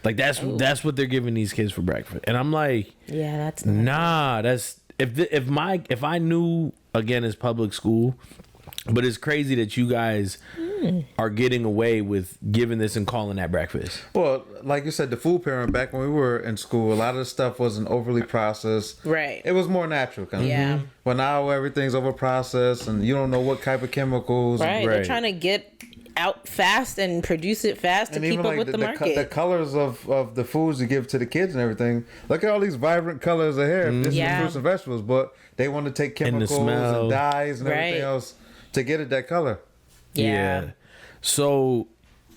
Like that's what they're giving these kids for breakfast, and I'm like, Yeah, that's not. nah, that's if I knew, again, it's public school, but it's crazy that you guys are getting away with giving this and calling that breakfast. Well, like you said, the food pyramid, back when we were in school, a lot of the stuff wasn't overly processed. Right. It was more natural kind of. Yeah. But now everything's over processed and you don't know what type of chemicals. Right. They're Right. trying to get out fast and produce it fast to And keep even up like with the market. the colors of the foods you give to the kids and everything. Look at all these vibrant colors of hair. This is Yeah. fruits and vegetables, but they want to take And the chemicals smell. and dyes and everything Right. else to get it that color. Yeah. So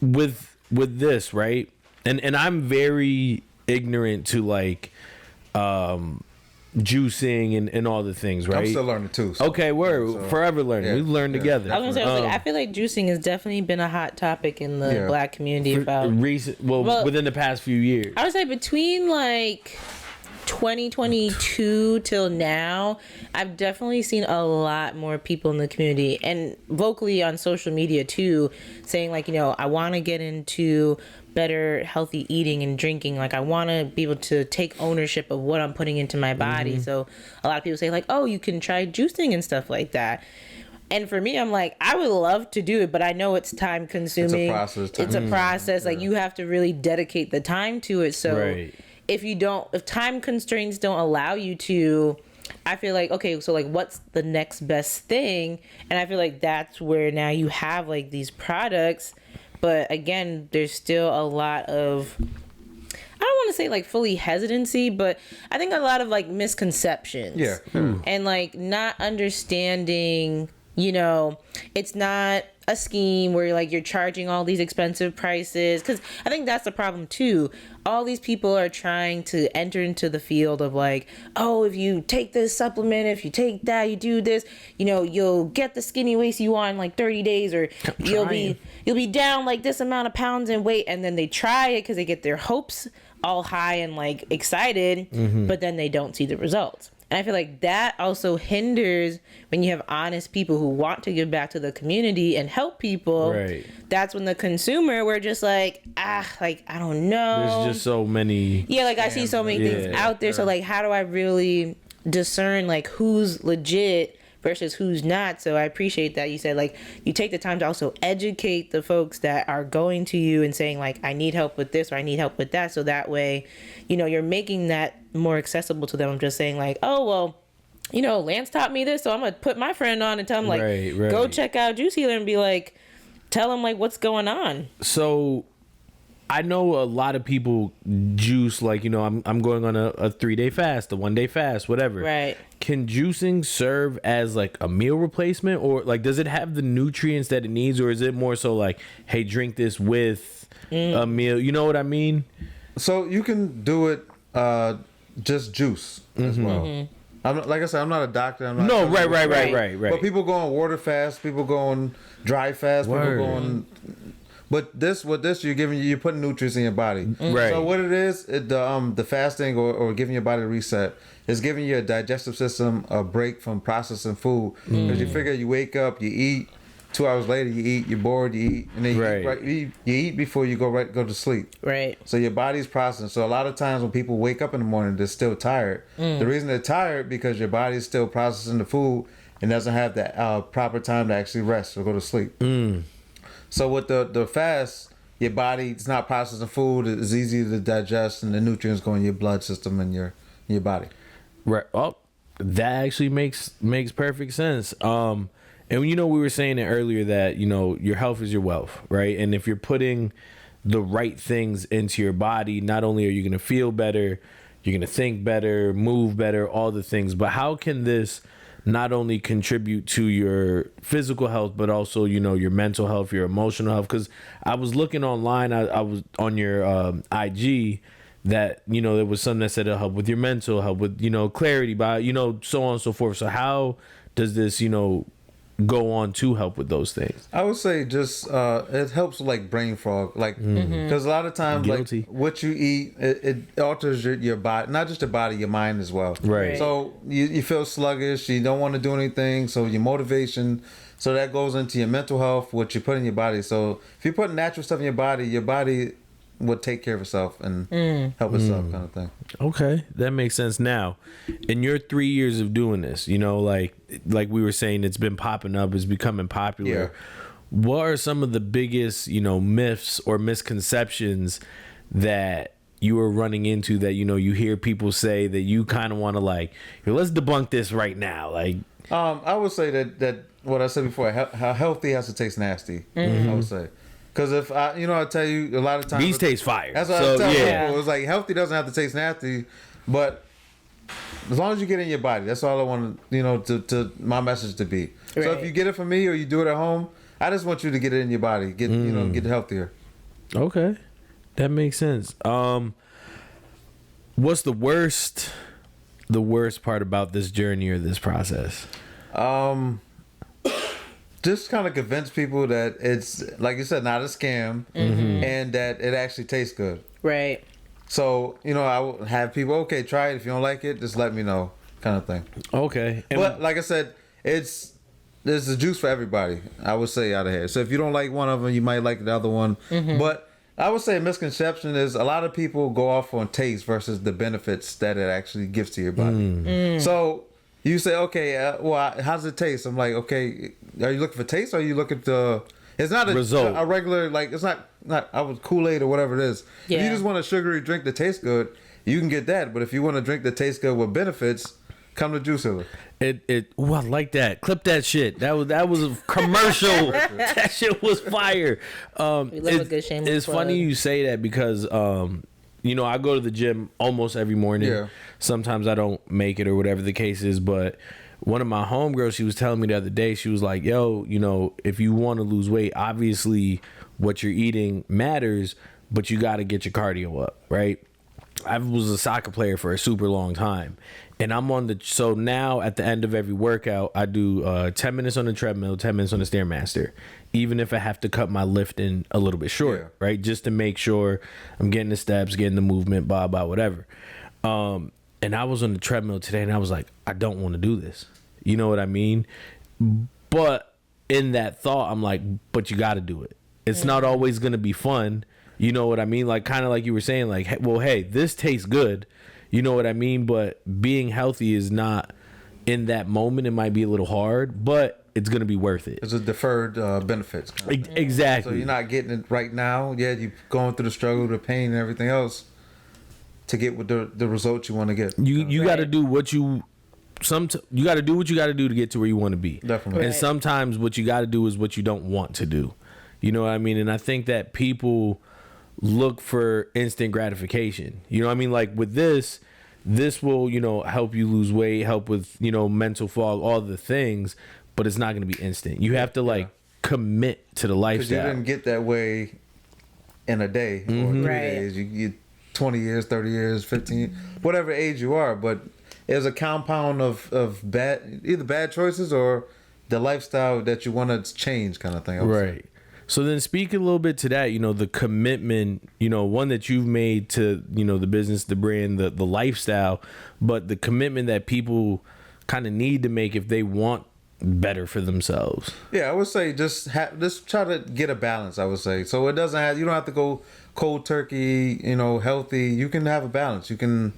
with this, right? And I'm very ignorant to like juicing and all the things, right? I'm still learning too. So. Okay, we're forever learning. Yeah, We've learned together. I was gonna say, I feel like juicing has definitely been a hot topic in the Yeah. Black community about within the past few years. I would say between like 2022 till now, I've definitely seen a lot more people in the community and vocally on social media too, saying like, I want to get into better healthy eating and drinking. Like I want to be able to take ownership of what I'm putting into my body. So a lot of people say like, oh, you can try juicing and stuff like that. And for me, I'm like, I would love to do it, but I know it's time consuming. It's a process. Like you have to really dedicate the time to it. So if time constraints don't allow you to, I feel like, okay, so like what's the next best thing? And I feel like that's where now you have like these products, but again, there's still a lot of, I don't want to say like fully hesitancy, but I think a lot of like misconceptions. Yeah. And like not understanding, it's not a scheme where like you're charging all these expensive prices, because I think that's the problem too. All these people are trying to enter into the field of like, oh, if you take this supplement, if you take that, you do this, you'll get the skinny waist you want in like 30 days, or you'll be down like this amount of pounds in weight, and then they try it because they get their hopes all high and like excited, but then they don't see the results. And I feel like that also hinders when you have honest people who want to give back to the community and help people. Right. That's when the consumer, we're just like, I don't know. There's just so many. Yeah, like I see so many things out there. So like, how do I really discern like who's legit versus who's not? So I appreciate that you said like you take the time to also educate the folks that are going to you and saying like, I need help with this or I need help with that. So that way, you're making that more accessible to them. I'm just saying like, oh, well, Lance taught me this, so I'm going to put my friend on and tell him like, go check out Juice Healer, and be like, tell him like what's going on. So I know a lot of people juice like, I'm going on a 3-day fast, a 1-day fast, whatever. Right. Can juicing serve as like a meal replacement, or like does it have the nutrients that it needs, or is it more so like, hey, drink this with a meal? You know what I mean? So you can do it just juice as well. Like I said, I'm not a doctor. I'm not right. But people go on water fast. People go on dry fast. People go on. But you're putting nutrients in your body. Right. So what it is, the fasting or giving your body a reset is giving your digestive system a break from processing food. Because you figure you wake up, you eat. 2 hours later, you eat. You're bored, you eat, and then you eat before you go to sleep. Right. So your body's processing. So a lot of times when people wake up in the morning, they're still tired. The reason they're tired because your body's still processing the food and doesn't have that proper time to actually rest or go to sleep. So with the fast, your body's not processing food. It's easy to digest, and the nutrients go in your blood system and your body. Right. Oh, that actually makes perfect sense. And we were saying it earlier that, your health is your wealth, right? And if you're putting the right things into your body, not only are you going to feel better, you're going to think better, move better, all the things. But how can this not only contribute to your physical health, but also, your mental health, your emotional health? Because I was looking online, I was on your IG that, there was something that said it'll help with your mental, help with, clarity, by, so on and so forth. So how does this, go on to help with those things? I would say just it helps with like brain fog, like because a lot of times like what you eat it alters your body, not just your body, your mind as well. Right. So you feel sluggish, you don't want to do anything, so your motivation, so that goes into your mental health, what you put in your body. So if you put natural stuff in your body would take care of itself and help itself, kind of thing. Okay, that makes sense. Now, in your 3 years of doing this, like we were saying, it's been popping up, it's becoming popular. Yeah. What are some of the biggest, myths or misconceptions that you are running into that, you hear people say that you kind of want to like, let's debunk this right now? Like, I would say that what I said before, how healthy has to taste nasty. I would say. Because if I tell you a lot of times these taste fire. That's what I tell people. It's like healthy doesn't have to taste nasty, but as long as you get it in your body, that's all I want to my message to be. Right. So if you get it from me or you do it at home, I just want you to get it in your body, get healthier. Okay, that makes sense. What's the worst the worst part about this journey or this process? Just kind of convince people that it's, like you said, not a scam, and that it actually tastes good. Right. So, I will have people, okay, try it. If you don't like it, just let me know, kind of thing. Okay. But like I said, there's a juice for everybody, I would say, out of here. So if you don't like one of them, you might like the other one. But I would say a misconception is a lot of people go off on taste versus the benefits that it actually gives to your body. So you say, okay, well, how does it taste? I'm like, okay, are you looking for taste or are you looking to... It's not result. A regular, like, it's not I was Kool-Aid or whatever it is. Yeah. If you just want a sugary drink that tastes good, you can get that. But if you want a drink that tastes good with benefits, come to Juice Healer. Ooh, I like that. Clip that shit. That was a commercial. That shit was fire. We love a good shameless It's plug. funny you say that because I go to the gym almost every morning. Yeah. Sometimes I don't make it or whatever the case is, but one of my homegirls, she was telling me the other day, she was like, yo, if you want to lose weight, obviously what you're eating matters, but you got to get your cardio up, right? I was a soccer player for a super long time, and so now at the end of every workout, I do 10 minutes on the treadmill, 10 minutes on the Stairmaster, even if I have to cut my lifting a little bit short, right? Just to make sure I'm getting the steps, getting the movement, blah, blah, whatever. And I was on the treadmill today, and I was like, I don't want to do this. You know what I mean? But in that thought, I'm like, but you got to do it. It's not always going to be fun. You know what I mean? Like, kind of like you were saying, like, well, hey, this tastes good. You know what I mean? But being healthy is not, in that moment, it might be a little hard, but it's going to be worth it. It's a deferred benefits. Kind of Exactly. So you're not getting it right now. Yeah, you're going through the struggle, the pain, and everything else to get with the results you want to get. You got to do what you got to do what you got to do to get to where you want to be. Definitely. And sometimes what you got to do is what you don't want to do. You know what I mean? And I think that people look for instant gratification. You know what I mean? Like with this will, help you lose weight, help with, mental fog, all the things, but it's not going to be instant. You have to commit to the lifestyle. Because you didn't get that way in a day or 3 days. You get 20 years, 30 years, 15, whatever age you are, but it's a compound of either bad choices or the lifestyle that you want to change, kind of thing. Right. So then speak a little bit to that, the commitment, one that you've made to, the business, the brand, the lifestyle, but the commitment that people kind of need to make if they want better for themselves. Yeah, I would say just try to get a balance, I would say. So you don't have to go cold turkey, healthy. You can have a balance. You can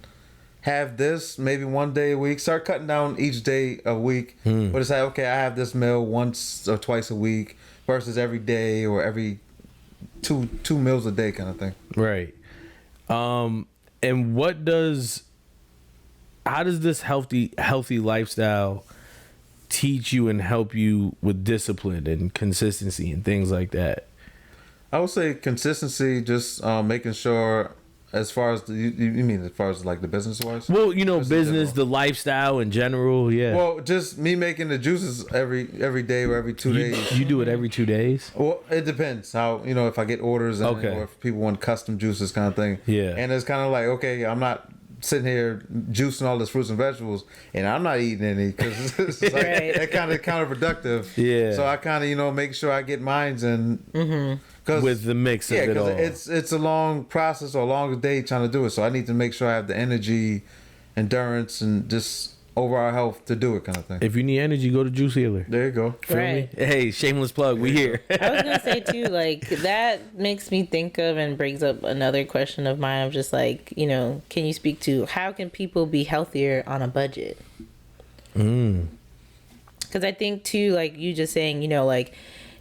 have this maybe one day a week. Start cutting down each day a week. But it's like, okay, I have this meal once or twice a week versus every day or every two meals a day kind of thing. Right. And how does this healthy lifestyle teach you and help you with discipline and consistency and things like that? I would say consistency, just making sure. As far as you mean, as far as like the business wise? Well, business, the lifestyle in general, yeah. Well, just me making the juices every day or every 2 days. You do it every 2 days? Well, it depends how if I get orders or if people want custom juices kind of thing. Yeah. And it's kind of like, okay, I'm not sitting here juicing all this fruits and vegetables, and I'm not eating any because it's like that kind of counterproductive. Yeah. So I kind of make sure I get mines and. With the mix of it all. It's a long process or a long day trying to do it. So I need to make sure I have the energy, endurance, and just overall health to do it kind of thing. If you need energy, go to Juice Healer. There you go. Feel me? Hey, shameless plug. We here. I was going to say, too, that makes me think of and brings up another question of mine of just can you speak to how can people be healthier on a budget? Because I think, too, you just saying,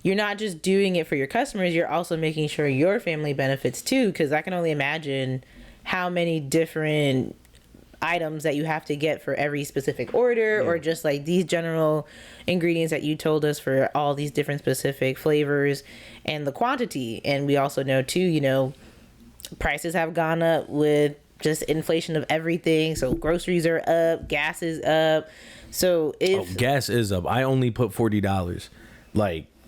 you're not just doing it for your customers, you're also making sure your family benefits too, because I can only imagine how many different items that you have to get for every specific order or just these general ingredients that you told us for all these different specific flavors and the quantity. And we also know too, prices have gone up with just inflation of everything. So groceries are up, gas is up. So if gas is up, I only put $40.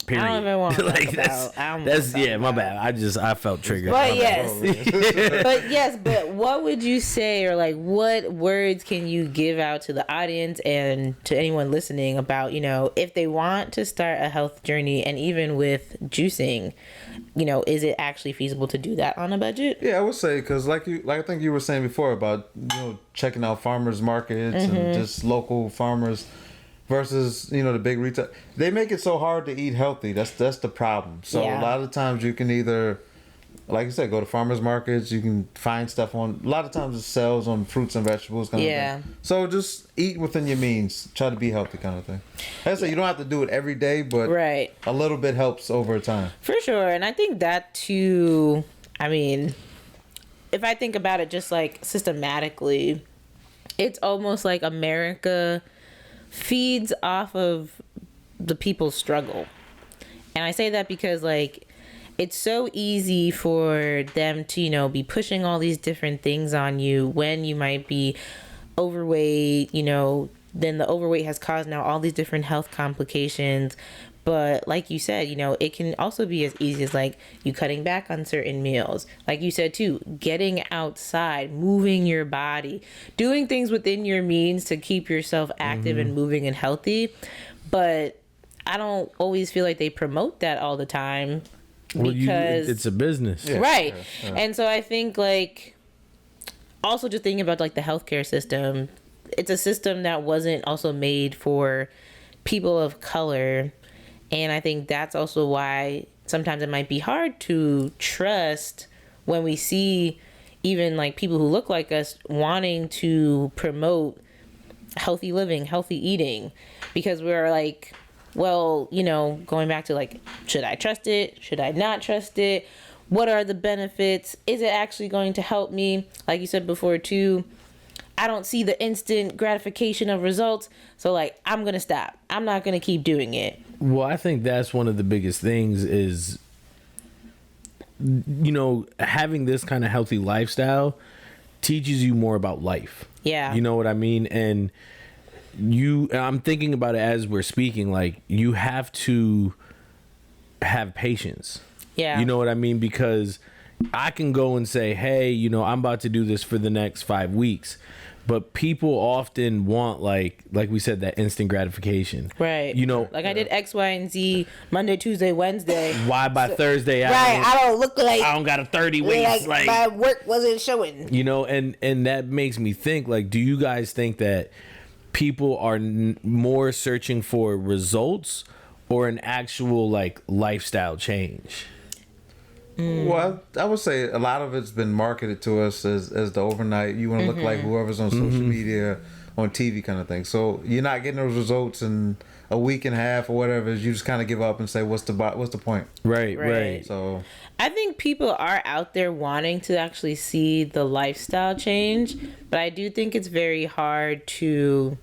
Period. I don't even want to Like, talk about. I don't that's wanna talk yeah, my about. bad. I felt triggered. But yes, but what would you say, or like, what words can you give out to the audience and to anyone listening about, if they want to start a health journey, and even with juicing, is it actually feasible to do that on a budget? Yeah, I would say, because like I think you were saying before about checking out farmers markets and just local farmers versus the big retail. They make it so hard to eat healthy. That's the problem. So Yeah. a lot of times you can either, like you said, go to farmers markets. You can find stuff on. A lot of times it sells on fruits and vegetables. Kind Yeah. of thing. So just eat within your means. Try to be healthy, kind of thing. Like I said, you don't have to do it every day, but Right. a little bit helps over time. For sure. And I think that too, I mean, if I think about it just like systematically, it's almost like America feeds off of the people's struggle. And I say that because like it's so easy for them to, be pushing all these different things on you when you might be overweight, then the overweight has caused now all these different health complications. But like you said, it can also be as easy as like you cutting back on certain meals. Like you said too, getting outside, moving your body, doing things within your means to keep yourself active and moving and healthy. But I don't always feel like they promote that all the time because it's a business. Yeah. right. Yeah. And so I think like also just thinking about like the healthcare system, it's a system that wasn't also made for people of color. And I think that's also why sometimes it might be hard to trust when we see even like people who look like us wanting to promote healthy living, healthy eating, because we're like, well, going back to like, should I trust it? Should I not trust it? What are the benefits? Is it actually going to help me? Like you said before too, I don't see the instant gratification of results. So like, I'm going to stop. I'm not going to keep doing it. Well, I think that's one of the biggest things is, having this kind of healthy lifestyle teaches you more about life. Yeah. You know what I mean? And I'm thinking about it as we're speaking, like you have to have patience. Yeah. You know what I mean? Because I can go and say, hey, I'm about to do this for the next 5 weeks. But people often want like we said, that instant gratification. Right. Like I did X, Y, and Z Monday, Tuesday, Wednesday. Why by Thursday I don't look like I don't got a 30 waist. Like my work wasn't showing. And that makes me think, like, do you guys think that people are more searching for results or an actual like lifestyle change? Well, I would say a lot of it's been marketed to us as the overnight. You want to look like whoever's on social media, on TV, kind of thing. So you're not getting those results in a week and a half or whatever. You just kind of give up and say, "What's the point?" Right. So I think people are out there wanting to actually see the lifestyle change, but I do think it's very hard to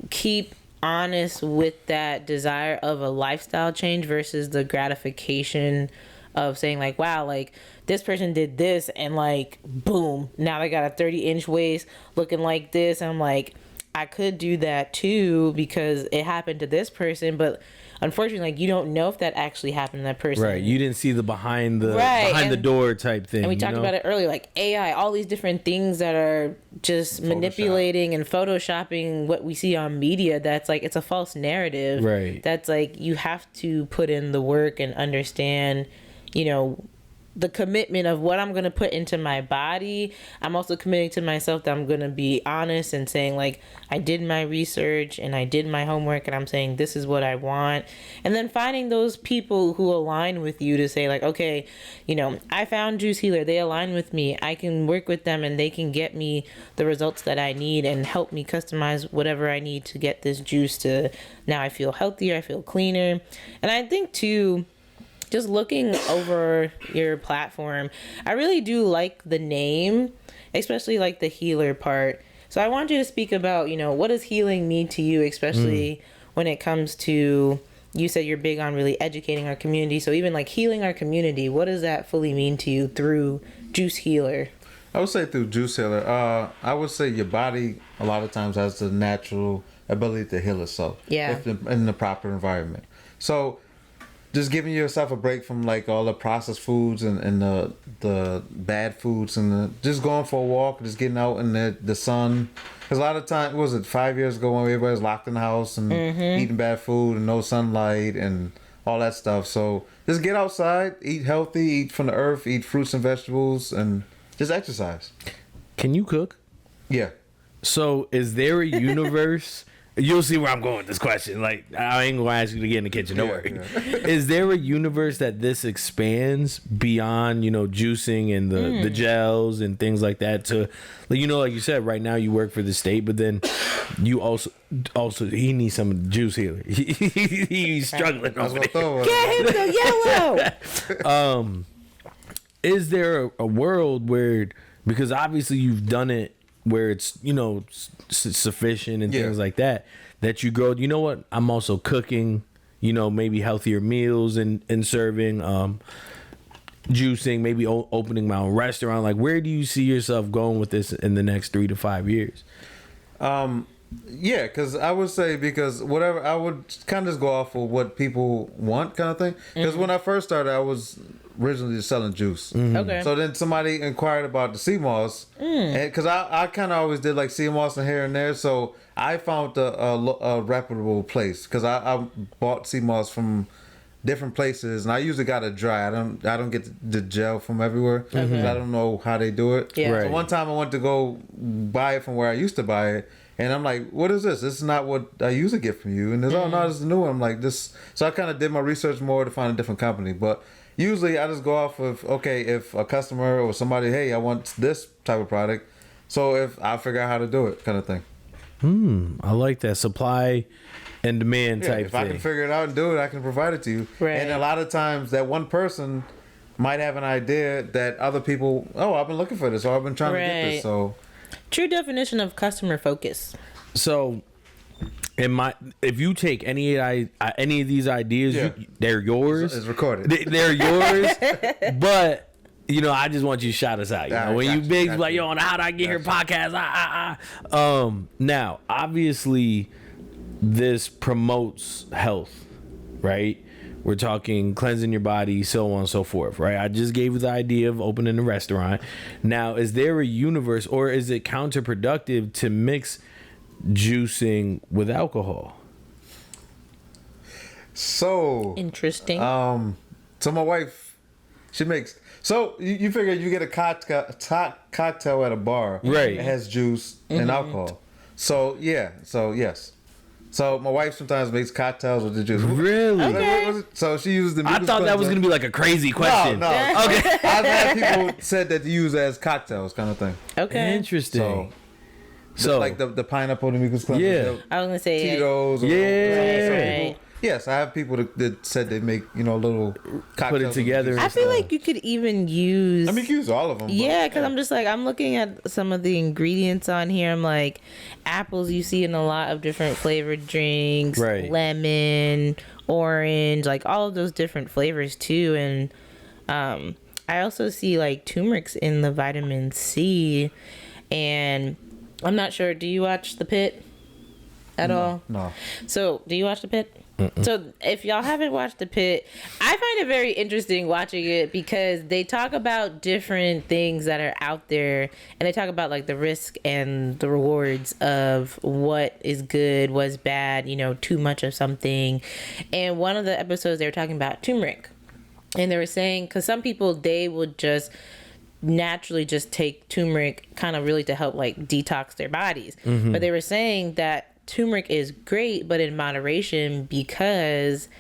keep honest with that desire of a lifestyle change versus the gratification of saying like, wow, like this person did this and like, boom, now they got a 30-inch waist looking like this. And I'm like, I could do that too because it happened to this person, but unfortunately, like you don't know if that actually happened to that person. Right. You didn't see the behind the door type thing. And we talked about it earlier, like AI, all these different things that are just manipulating and photoshopping what we see on media. That's like, it's a false narrative. Right. That's like, you have to put in the work and understand, the commitment of what I'm going to put into my body. I'm also committing to myself that I'm going to be honest and saying like, I did my research and I did my homework and I'm saying, this is what I want. And then finding those people who align with you to say like, okay, I found Juice Healer. They align with me. I can work with them and they can get me the results that I need and help me customize whatever I need to get this juice to now I feel healthier. I feel cleaner. And I think too, just looking over your platform, I really do like the name, especially like the healer part. So I want you to speak about, what does healing mean to you, especially when it comes to, you said you're big on really educating our community. So even like healing our community, what does that fully mean to you through Juice Healer? I would say through Juice Healer, I would say your body a lot of times has the natural ability to heal itself. Yeah. If in the proper environment. So just giving yourself a break from like all the processed foods and the bad foods and just going for a walk, just getting out in the sun. Because a lot of time, what was it 5 years ago when everybody was locked in the house and eating bad food and no sunlight and all that stuff. So just get outside, eat healthy, eat from the earth, eat fruits and vegetables, and just exercise. Can you cook? Yeah. So is there a universe? You'll see where I'm going with this question. Like, I ain't gonna ask you to get in the kitchen. Don't worry. Is there a universe that this expands beyond, juicing and the gels and things like that? To, like you said, right now you work for the state, but then you also he needs some juice here. He's struggling over there. Get him the yellow. Is there a world where, because obviously you've done it where it's sufficient and things like that you go, you know what, I'm also cooking, maybe healthier meals and serving, juicing, maybe opening my own restaurant. Like, where do you see yourself going with this in the next 3 to 5 years? Yeah, because I would say, because whatever, I would kind of just go off of what people want kind of thing. Because when I first started, I was originally just selling juice. Okay. So then somebody inquired about the sea moss. Because I kind of always did like sea moss and here and there. So I found a reputable place. Because I bought sea moss from different places. And I usually got it dry. I don't get the gel from everywhere. Because I don't know how they do it. Yeah. Right. So one time I went to go buy it from where I used to buy it. And I'm like, what is this? This is not what I usually get from you. And there's, oh, no, this is new. I'm like, this. So I kind of did my research more to find a different company. But usually I just go off of, okay, if a customer or somebody, hey, I want this type of product. So if I figure out how to do it kind of thing. I like that. Supply and demand type if thing. I can figure it out and do it, I can provide it to you. Right. And a lot of times that one person might have an idea that other people, oh, I've been looking for this or I've been trying to get this. So true definition of customer focus. So, if you take any of these ideas, they're yours. It's recorded. They're yours. But I just want you to shout us out. When you big like, yo, on the How Did I Get Here podcast. Now, obviously, this promotes health, right? We're talking cleansing your body, so on and so forth, right? I just gave you the idea of opening a restaurant. Now, is there a universe, or is it counterproductive to mix juicing with alcohol? So interesting. So my wife, she makes. So you figure you get a cocktail at a bar, right? It has juice and alcohol. So yes. So my wife sometimes makes cocktails with the juice. Really? Okay. So she uses the. I thought that was gonna be like a crazy question. No. Okay. I've had people said that to use as cocktails, kind of thing. Okay. Interesting. So like the pineapple, the mucus cleanser. Yeah. I was gonna say Tito's. Right. Yes, I have people that said they make little cocktails. Put it together. I feel like you could even use. I mean, you can use all of them. Yeah, because I'm just like, I'm looking at some of the ingredients on here. I'm like, apples you see in a lot of different flavored drinks, right? Lemon, orange, like all of those different flavors too. And I also see like turmeric in the vitamin C. And I'm not sure. Do you watch The Pit at all? No. So, do you watch The Pit? So, if y'all haven't watched The Pit, I find it very interesting watching it because they talk about different things that are out there, and they talk about like the risk and the rewards of what is good, what's bad, too much of something. And one of the episodes they were talking about turmeric, and they were saying, because some people, they would just naturally just take turmeric kind of really to help like detox their bodies. But they were saying that turmeric is great, but in moderation, because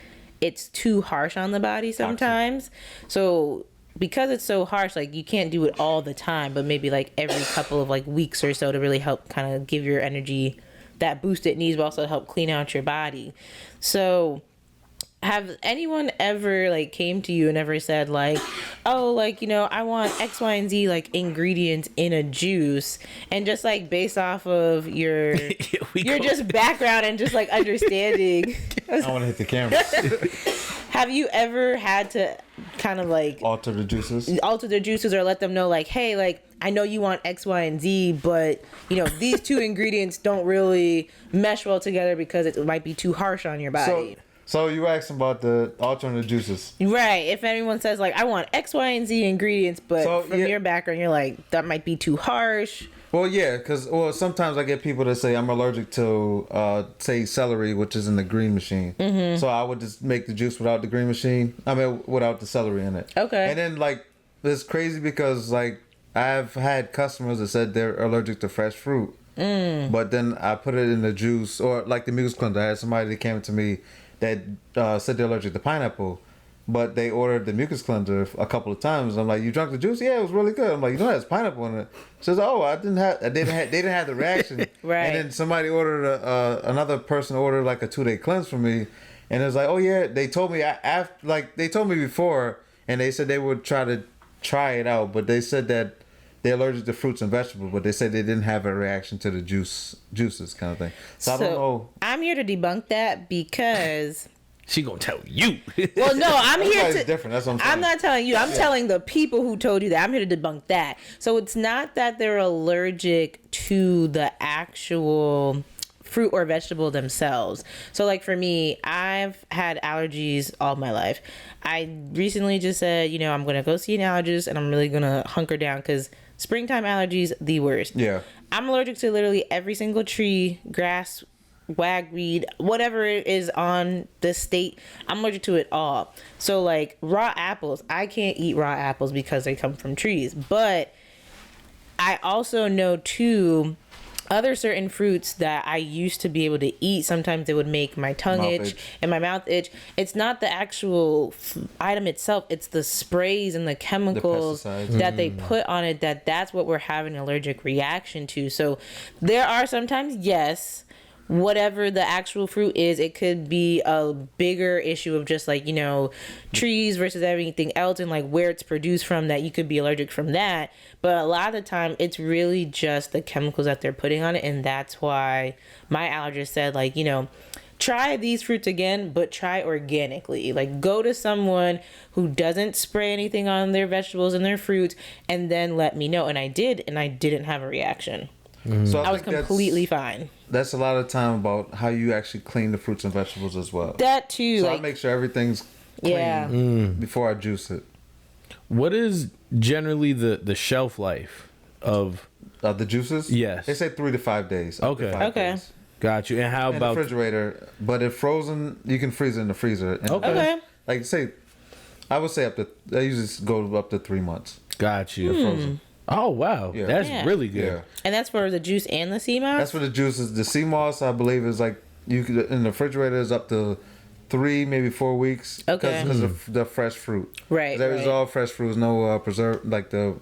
it's too harsh on the body sometimes. So because it's so harsh, like you can't do it all the time, but maybe like every couple of like weeks or so to really help kind of give your energy that boost it needs, but also help clean out your body. So have anyone ever like came to you and ever said like, oh, like, I want X, Y, and Z like ingredients in a juice, and just like based off of your just background and just like understanding. I want to hit the camera. Have you ever had to kind of like alter the juices or let them know like, hey, like I know you want X, Y, and Z, but these two ingredients don't really mesh well together because it might be too harsh on your body. So you asked about the alternative juices. Right. If anyone says like, I want X, Y, and Z ingredients, but from your background, you're like, that might be too harsh. Well, yeah, because sometimes I get people that say I'm allergic to, say, celery, which is in the green machine. Mm-hmm. So I would just make the juice without the green machine. I mean, without the celery in it. Okay. And then, like, it's crazy because, like, I've had customers that said they're allergic to fresh fruit. But then I put it in the juice, or like the mucus cleanser. I had somebody that came to me that said they're allergic to pineapple. But they ordered the mucus cleanser a couple of times. I'm like, you drank the juice? Yeah, it was really good. I'm like, you know, there's pineapple in it. She says, oh, they didn't have the reaction. Right. And then somebody ordered another person ordered like a 2-day cleanse from me, and it was like, oh yeah, they told me they told me before, and they said they would try it out, but they said that they're allergic to fruits and vegetables, but they said they didn't have a reaction to the juices kind of thing. So I don't know. I'm here to debunk that because. She gonna tell you. Well, no, I'm here to. Different. That's what I'm saying. I'm not telling you. I'm telling the people who told you that. I'm here to debunk that. So it's not that they're allergic to the actual fruit or vegetable themselves. So like for me, I've had allergies all my life. I recently just said, I'm gonna go see an allergist and I'm really gonna hunker down because springtime allergies the worst. Yeah. I'm allergic to literally every single tree, grass, wagweed, whatever it is on the state, I'm allergic to it all. So like raw apples, I can't eat raw apples because they come from trees. But I also know too, other certain fruits that I used to be able to eat, sometimes they would make my tongue itch and my mouth itch. It's not the actual item itself, it's the sprays and the chemicals that they put on it that's what we're having an allergic reaction to. So there are sometimes, yes, whatever the actual fruit is, it could be a bigger issue of just like, trees versus everything else and like where it's produced from that you could be allergic from that. But a lot of the time it's really just the chemicals that they're putting on it. And that's why my allergist said like, try these fruits again, but try organically. Like go to someone who doesn't spray anything on their vegetables and their fruits and then let me know. And I did, and I didn't have a reaction. So I was completely fine. That's a lot of time about how you actually clean the fruits and vegetables as well. That too. So I make sure everything's clean before I juice it. What is generally the shelf life of the juices? Yes. They say 3 to 5 days. Okay. Days. Got you. And how about the refrigerator? But if frozen, you can freeze it in the freezer. And okay. Like say, I would say I usually go up to 3 months. Got you. Frozen. Oh wow, that's really good. Yeah. And that's for the juice and the sea moss? That's for the juices. The sea moss, I believe, is like you could in the refrigerator is up to 3, maybe 4 weeks. Okay. Because of the fresh fruit. Right. There's all fresh fruits, no preserve like the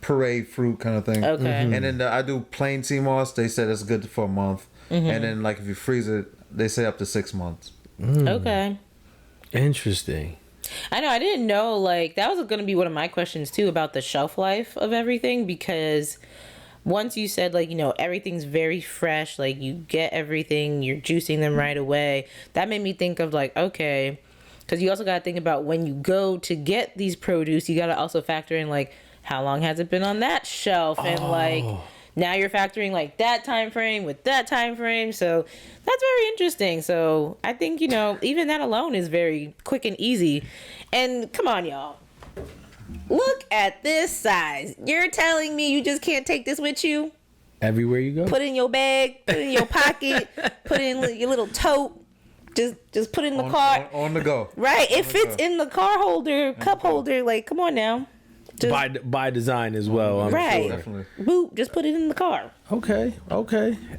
parade fruit kind of thing. Okay. And then I do plain sea moss. They said it's good for a month. And then like if you freeze it, they say up to 6 months. Okay. Interesting. I know, I didn't know, like, that was going to be one of my questions, too, about the shelf life of everything, because once you said, like, everything's very fresh, like, you get everything, you're juicing them right away, that made me think of, like, okay, because you also got to think about when you go to get these produce, you got to also factor in, like, how long has it been on that shelf, and, like, now you're factoring, like, that time frame with that time frame, so that's very interesting. So I think, even that alone is very quick and easy. And come on, y'all. Look at this size. You're telling me you just can't take this with you? Everywhere you go? Put it in your bag, put it in your pocket, put it in your little tote. Just put it in the car. On the go. Right. It fits in the car holder, cup holder. Like, come on now. By design as well. I'm right. sure. Definitely. Boop. Just put it in the car. Okay.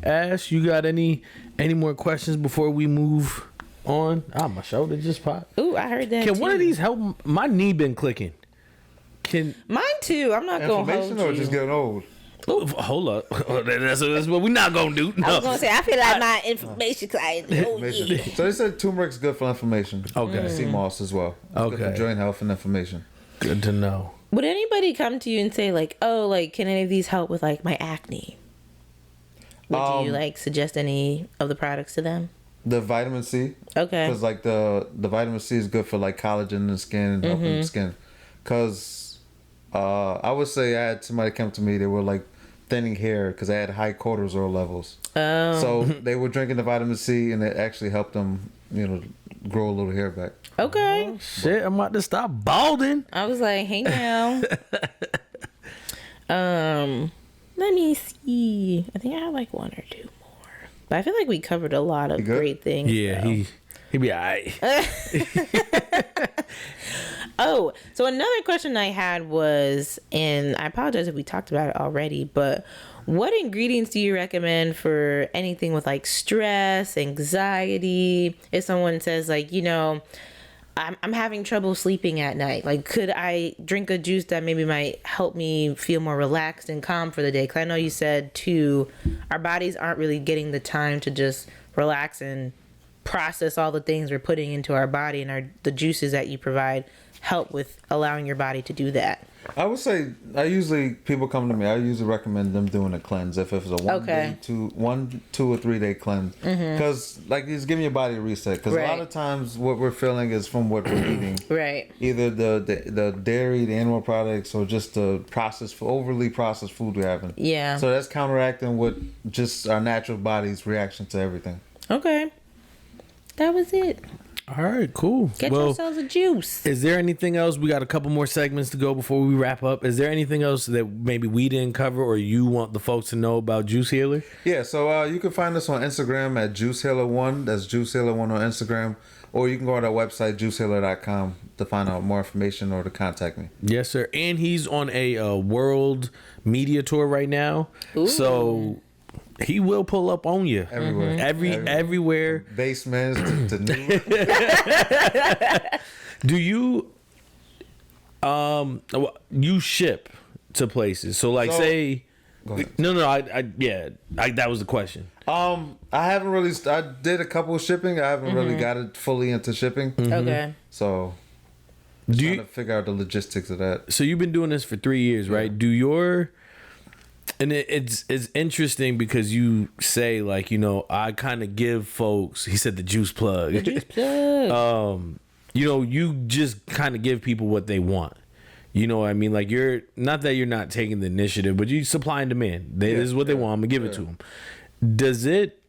Ash, you got any more questions before we move on? My shoulder just popped. Ooh, I heard that. Can too. one of these help? My knee been clicking. Mine too. I'm not going to hold you. Or just getting old? Ooh, hold up. That's what we're not going to do. No. I was going to say, I feel like my inflammation. So they said turmeric's good for inflammation. Okay. Sea moss as well. It's good for joint health and inflammation. Good to know. Would anybody come to you and say, like, oh, like, can any of these help with, like, my acne? Would you, like, suggest any of the products to them? The vitamin C. Okay. Because, like, the vitamin C is good for, like, collagen in the skin and helping the skin. Because I would say I had somebody come to me. They were like thinning hair because I had high cortisol levels. Oh. So they were drinking the vitamin C, and it actually helped them, grow a little hair back. Okay. Shit, I'm about to stop balding. I was like, hey now. Let me see. I think I have like one or two more. But I feel like we covered a lot of great things. Yeah, though. he be alright. Oh, so another question I had was, and I apologize if we talked about it already, but what ingredients do you recommend for anything with like stress, anxiety? If someone says like, I'm having trouble sleeping at night, like could I drink a juice that maybe might help me feel more relaxed and calm for the day? Because I know you said too, our bodies aren't really getting the time to just relax and process all the things we're putting into our body, and the juices that you provide help with allowing your body to do that. I would say people come to me. I usually recommend them doing a cleanse if it's a 1, 2 or 3 day cleanse, because like it's giving your body a reset. Because a lot of times what we're feeling is from what we're eating, Right. Either the dairy, the animal products, or just the overly processed food we're having. Yeah. So that's counteracting with just our natural body's reaction to everything. Okay. That was it. All right, cool. Get yourselves a juice. Is there anything else? We got a couple more segments to go before we wrap up. Is there anything else that maybe we didn't cover or you want the folks to know about Juice Healer? Yeah, so you can find us on Instagram at Juice Healer 1. That's Juice Healer 1 on Instagram. Or you can go to our website, juicehealer.com, to find out more information or to contact me. Yes, sir. And he's on a world media tour right now. Ooh. So he will pull up on you Everywhere. Everywhere. Basements to new. Do you you ship to places? So like say Go ahead. No, that was the question. I haven't really. I did a couple of shipping. I haven't really got it fully into shipping. Okay. So, trying to figure out the logistics of that. So you've been doing this for 3 years, right? And it's interesting because you say like, I kind of give folks. He said the juice plug. The juice plug. You just kind of give people what they want. You know what I mean? Like you're not that you're not taking the initiative, but you supply and demand. This is what they want. I'm gonna give it to them. Does it,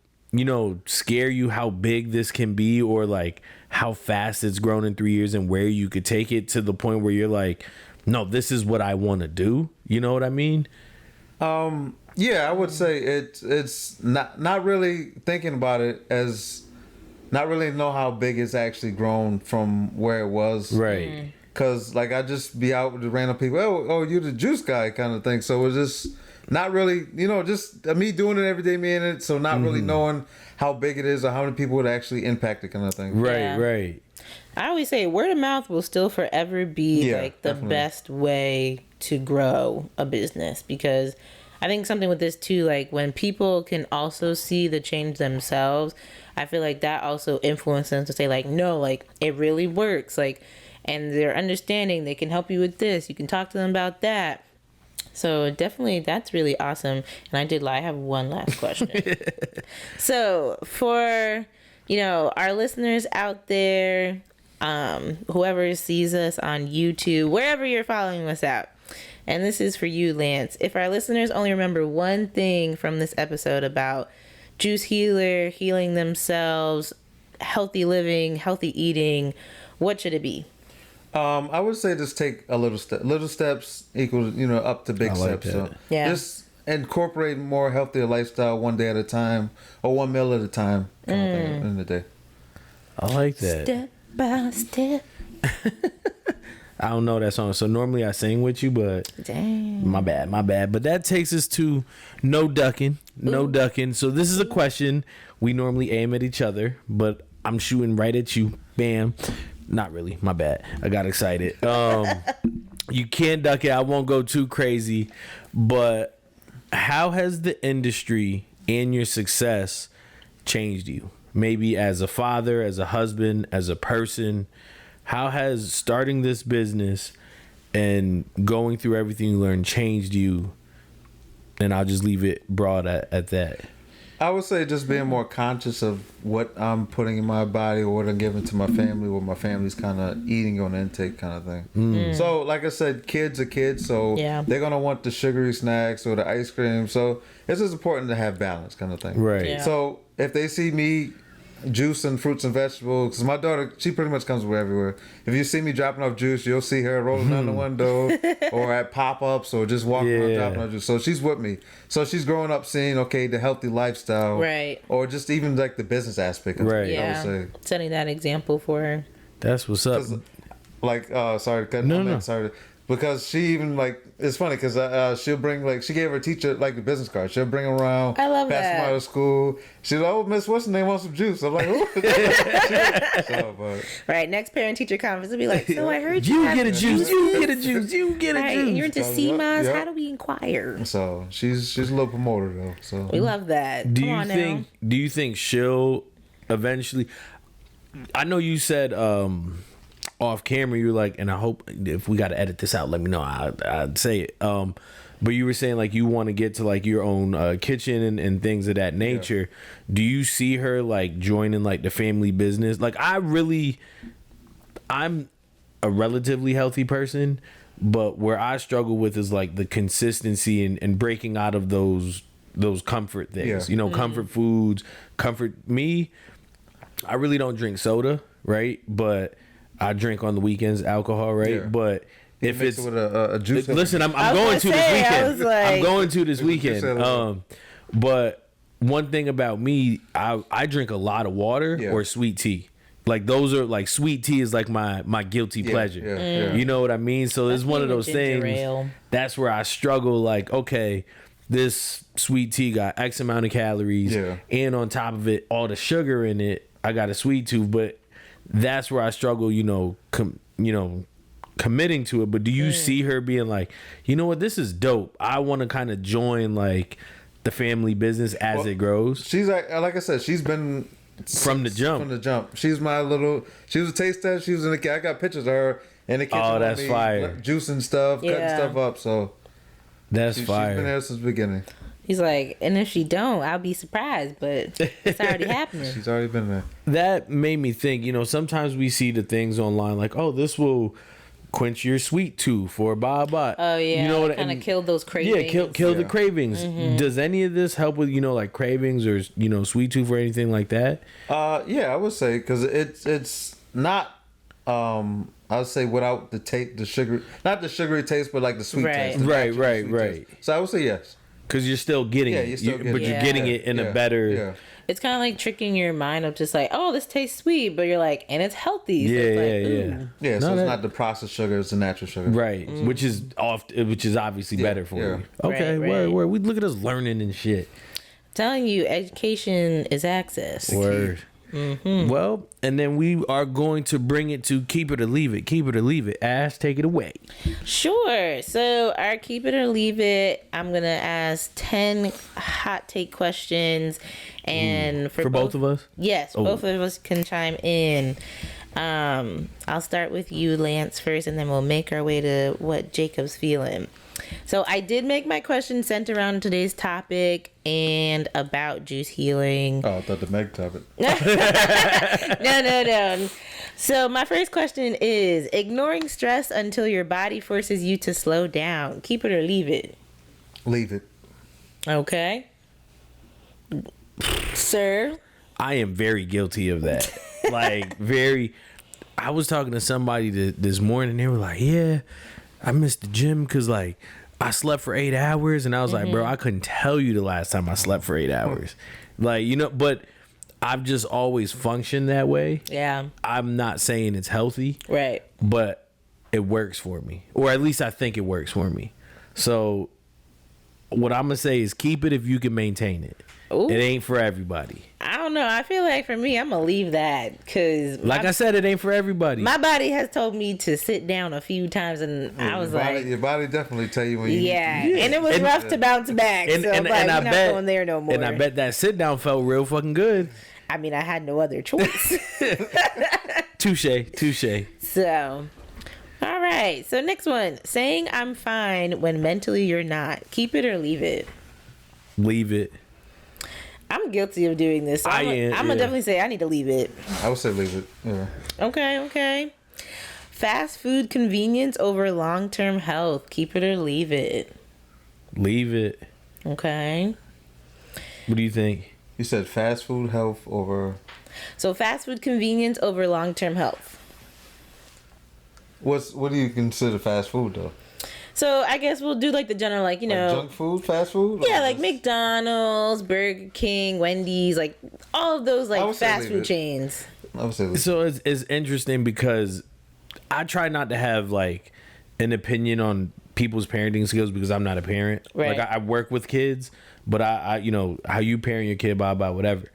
scare you how big this can be, or like how fast it's grown in 3 years, and where you could take it to the point where you're like, no, this is what I want to do. You know what I mean? Yeah, I would say it's not really thinking about it as not really know how big it's actually grown from where it was. Right. Cause like I just be out with the random people. Oh, you the juice guy kind of thing. So it's just not really, just me doing it every day, me in it. So not really knowing how big it is or how many people would actually impact it, kind of thing. Right. Yeah. Right. I always say word of mouth will still forever be like the definitely. best way to grow a business, because I think something with this too, like when people can also see the change themselves, I feel like that also influences them to say like, no, like it really works. Like, and they're understanding, they can help you with this. You can talk to them about that. So definitely that's really awesome. And I did lie. I have one last question. So for, our listeners out there, whoever sees us on YouTube, wherever you're following us out, and this is for you, Lance. If our listeners only remember one thing from this episode about Juice Healer, healing themselves, healthy living, healthy eating, what should it be? I would say just take a little step. Little steps equal, up to big steps. That. So Yeah. just incorporate more healthier lifestyle one day at a time, or one meal at a time, kind of thing, at the end of the day. I like that. Step by step. I don't know that song, so normally I sing with you, but Dang. my bad. But that takes us to no ducking. So this is a question we normally aim at each other, but I'm shooting right at you. Bam. Not really. My bad. I got excited. You can't duck it. I won't go too crazy, but how has the industry and your success changed you? Maybe as a father, as a husband, as a person. How has starting this business and going through everything you learned changed you? And I'll just leave it broad at that. I would say just being more conscious of what I'm putting in my body or what I'm giving to my family, what my family's kind of eating on intake kind of thing. So, like I said, kids are kids, so they're going to want the sugary snacks or the ice cream. So, it's just important to have balance kind of thing. Right. Yeah. So, if they see me juice and fruits and vegetables, because my daughter, she pretty much comes with everywhere. If you see me dropping off juice, you'll see her rolling down the window or at pop-ups or just walking around dropping off juice. So she's with me. So she's growing up seeing, okay, the healthy lifestyle. Right. Or just even like the business aspect of Right. it, I Yeah. would say. Setting that example for her. That's what's up. Like, sorry, sorry. Because she even like, it's funny because she'll bring like, she gave her teacher like the business card. She'll bring them around. I love pass them that. out of school. She's like, oh, Miss, what's the name? Want some juice? I'm like, who? Right. Next parent teacher conference will be like, so I heard You have get a juice. You get a juice. You get a Right, and you're juice. into CMAs. Yep. How do we inquire? So she's a little promoter though. So We love that. Do Come you on think? Do you think she'll eventually? I know you said off camera you're like, and I hope if we got to edit this out, let me know. I'd say it. But you were saying like you want to get to like your own kitchen and things of that nature. Yeah. Do you see her like joining like the family business? Like I'm a relatively healthy person, but where I struggle with is like the consistency and breaking out of those comfort things. Yeah. You know, comfort foods, comfort me. I really don't drink soda, right? But I drink on the weekends alcohol, right? Yeah. But if mix it's it with a juice. listen, I'm I was going to gonna this say, I weekend. was like- I'm going to this Juice weekend. salad. But one thing about me, I drink a lot of water Yeah. or sweet tea. Like those are like sweet tea is like my guilty pleasure. yeah. You know what I mean? So it's one of even those ginger things. ale. That's where I struggle. Like, okay, this sweet tea got X amount of calories, Yeah. and on top of it, all the sugar in it. I got a sweet tooth, but that's where I struggle. Committing to it. But do you see her being like, you know what, this is dope. I want to kind of join like the family business as it grows. She's like I said, she's been From the jump. From the jump. She was a taste test. She was in the. I got pictures of her in the kitchen. Oh, with that's me, fire. Juicing stuff, cutting Yeah. stuff up. So That's she's fire. been there since the beginning. He's like, and if she don't, I'll be surprised, but it's already happening. She's already been there. That made me think, sometimes we see the things online like, oh, this will quench your sweet tooth or blah blah. Oh yeah, you know what? kind of and- killed those cravings. Yeah, kill the Yeah. cravings. Does any of this help with like cravings or sweet tooth or anything like that? Yeah, I would say because it's not. I would say without the sugar, not the sugary taste, but like the sweet Right. taste. the Right, natural right, sweet right. taste. So I would say yes. Because you're still getting Yeah, it, you're still getting but it. you're Yeah. getting it in a better. Yeah. It's kind of like tricking your mind up, just like, oh, this tastes sweet, but you're like, and it's healthy. So Yeah, it's like, yeah, yeah. ooh. Yeah, so No, it's that- not the processed sugar; it's the natural sugar. Right, which is obviously better for yeah. you. Okay, Right, word, right. word. We look at us learning and shit. Telling you, education is access. Word. Well, and then we are going to bring it to keep it or leave it. Keep it or leave it. Ash, take it away. Sure. So our keep it or leave it, I'm gonna ask 10 hot take questions, and For both of us. Yes, Oh. both of us can chime in. I'll start with you, Lance, first, and then we'll make our way to what Jacob's feeling. So I did make my question centered around today's topic and about juice healing. Oh, I thought the Meg topic. No. So my first question is ignoring stress until your body forces you to slow down. Keep it or leave it. Leave it. Okay. Sir. I am very guilty of that. Like, very. I was talking to somebody this morning. They were like, yeah, I missed the gym because, like, I slept for 8 hours. And I was like, bro, I couldn't tell you the last time I slept for 8 hours. Like, but I've just always functioned that way. Yeah. I'm not saying it's healthy, Right. but it works for me. Or at least I think it works for me. So what I'm going to say is keep it if you can maintain it. Ooh. It ain't for everybody. I don't know. I feel like for me, I'm gonna leave that because, Like I said, it ain't for everybody. my body has told me to sit down a few times, and I was like, your body definitely tell you when you. yeah. Yeah. And it was And- rough to bounce back. and, so and, I'm like, and I we're not bet going there no more. And I bet that sit down felt real fucking good. I mean, I had no other choice. Touche. So, all right. So next one, saying I'm fine when mentally you're not. Keep it or leave it. Leave it. I'm guilty of doing this. So I'm yeah. gonna definitely say I need to leave it. I would say leave it. Yeah. Okay. Fast food convenience over long-term health. Keep it or leave it. Leave it. Okay. What do you think? You said fast food health over. So fast food convenience over long-term health. What do you consider fast food though? So I guess we'll do like the general, like, you know, Like junk food, fast food. yeah, like McDonald's, Burger King, Wendy's, like all of those like fast food chains. I would say leave it. So it's interesting because I try not to have like an opinion on people's parenting skills because I'm not a parent. Right. Like I work with kids, but I you know how you parent your kid, blah whatever.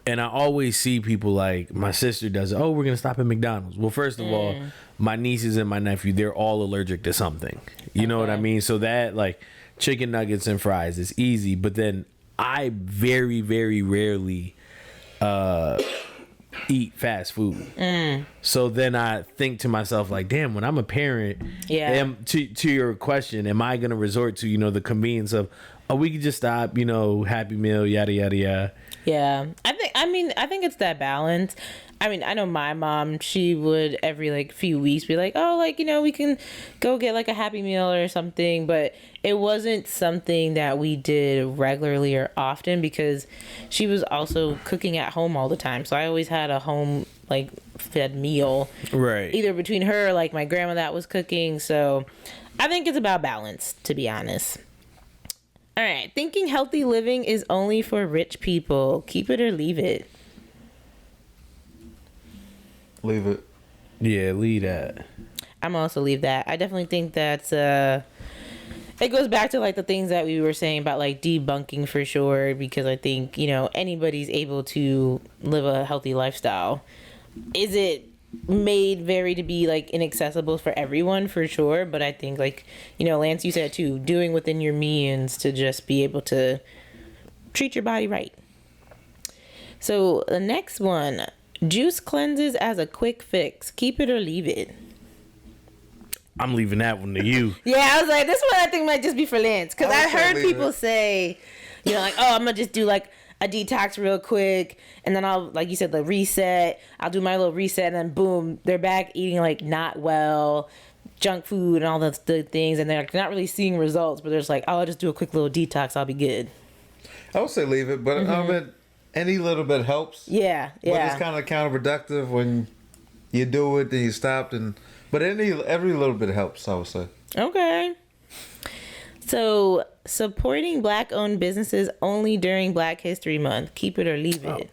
And I always see people like my sister does it. Oh, we're gonna stop at McDonald's. Well, first of all, my nieces and my nephew, they're all allergic to something. You know what I mean? So that like chicken nuggets and fries is easy, but then I very, very rarely eat fast food. So then I think to myself like, damn, when I'm a parent, to your question, am I gonna resort to, you know, the convenience of, oh, we could just stop, you know, Happy Meal, yada yada yada. Yeah, I think it's that balance. I mean, I know my mom, she would every like few weeks be like, oh, like, you know, we can go get like a Happy Meal or something, but it wasn't something that we did regularly or often because she was also cooking at home all the time. So I always had a home like fed meal, Right. either between her or like my grandma that was cooking. So I think it's about balance, to be honest. All right, thinking healthy living is only for rich people. Keep it or leave it. Leave it. Yeah, leave that. I'm also leave that. I definitely think that's it goes back to like the things that we were saying about like debunking for sure, because I think, you know, anybody's able to live a healthy lifestyle. Is it made very to be like inaccessible for everyone? For sure, but I think, like, you know, Lance, you said too, doing within your means to just be able to treat your body right. So the next one, juice cleanses as a quick fix. Keep it or leave it. I'm leaving that one to you. Yeah, I was like, this one I think might just be for Lance, because I heard people say, you know, like, oh, I'm gonna just do like a detox real quick, and then I'll, like you said, the reset. I'll do my little reset, and then boom, they're back eating like not well, junk food and all those things, and they're not really seeing results, but they're just like, oh, I'll just do a quick little detox, I'll be good. I would say leave it, but any little bit helps. Yeah. But it's kind of counterproductive when you do it, then you stop, but every little bit helps, I would say. Okay. So, supporting Black-owned businesses only during Black History Month. Keep it or leave it.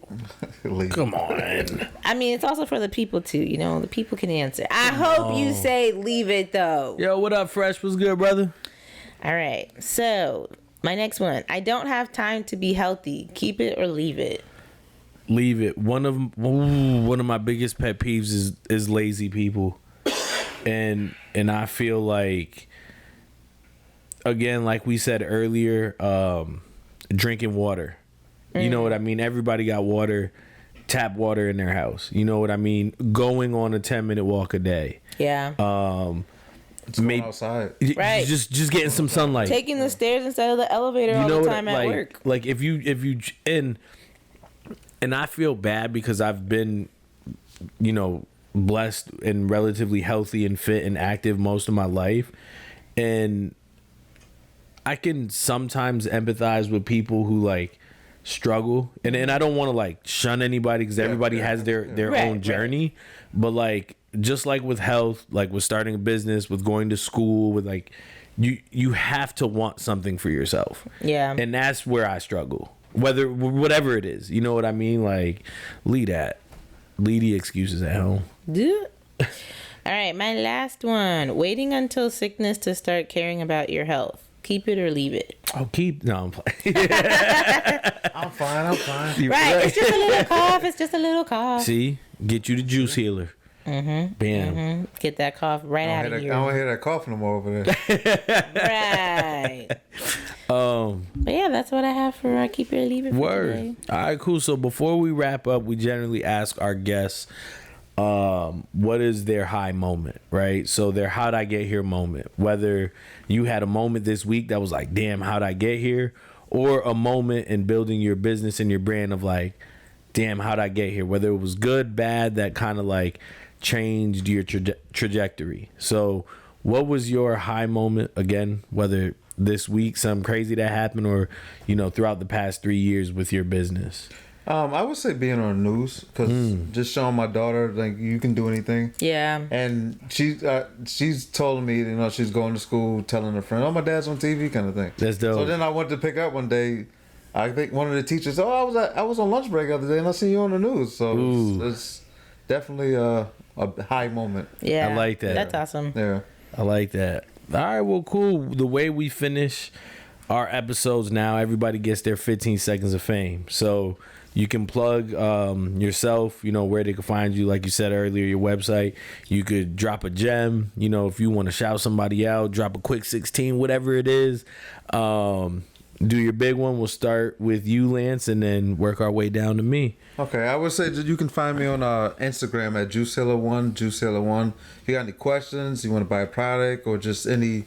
Leave it. Come on. I mean, it's also for the people too. You know, the people can answer. I hope you say leave it though. Yo, what up, Fresh? What's good, brother? All right. So, my next one. I don't have time to be healthy. Keep it or leave it. Leave it. One of my biggest pet peeves is lazy people, and I feel like, again, like we said earlier, drinking water. You know what I mean? Everybody got water, tap water in their house. You know what I mean? Going on a 10-minute walk a day. Yeah. Maybe outside. Right. Just getting some sunlight. Taking the stairs instead of the elevator all the time at work. Like if you and I feel bad because I've been, you know, blessed and relatively healthy and fit and active most of my life, and I can sometimes empathize with people who like struggle, and I don't want to like shun anybody because everybody has their own journey, but like just like with health, like with starting a business, with going to school, with like you have to want something for yourself. Yeah. And that's where I struggle. Whatever it is, you know what I mean? Like, leave the excuses at home. All right, my last one. Waiting until sickness to start caring about your health. Keep it or leave it. Oh, I'm playing. I'm fine. Right, it's just a little cough. It's just a little cough. See, get you the juice healer. Bam. Get that cough right out of here. I don't hear that cough no more over there. Right. But yeah, that's what I have for Keep It or Leave It. Word. Today. All right, cool. So before we wrap up, we generally ask our guests, what is their high moment, right? So their how'd I get here moment. Whether you had a moment this week that was like, damn, how'd I get here? or a moment in building your business and your brand of like, damn, how'd I get here? Whether it was good, bad, that kind of like changed your trajectory. So what was your high moment, again, whether this week, something crazy that happened, or, you know, throughout the past 3 years with your business? I would say being on the news, because just showing my daughter like you can do anything. Yeah. And she's told me, you know, she's going to school telling her friend, "Oh, my dad's on TV," kind of thing. That's dope. So then I went to pick up one day. I think one of the teachers, "Oh, I was on lunch break the other day, and I see you on the news." So it's definitely a high moment. Yeah. I like that. That's awesome. Yeah. I like that. All right, well, cool. The way we finish our episodes now, everybody gets their 15 seconds of fame. So you can plug yourself, you know, where they can find you. Like you said earlier, your website. You could drop a gem, you know, if you want to shout somebody out, drop a quick 16, whatever it is. Do your big one. We'll start with you, Lance, and then work our way down to me. Okay, I would say that you can find me on Instagram at JuiceHealer1, JuiceHealer1. If you got any questions, you want to buy a product, or just any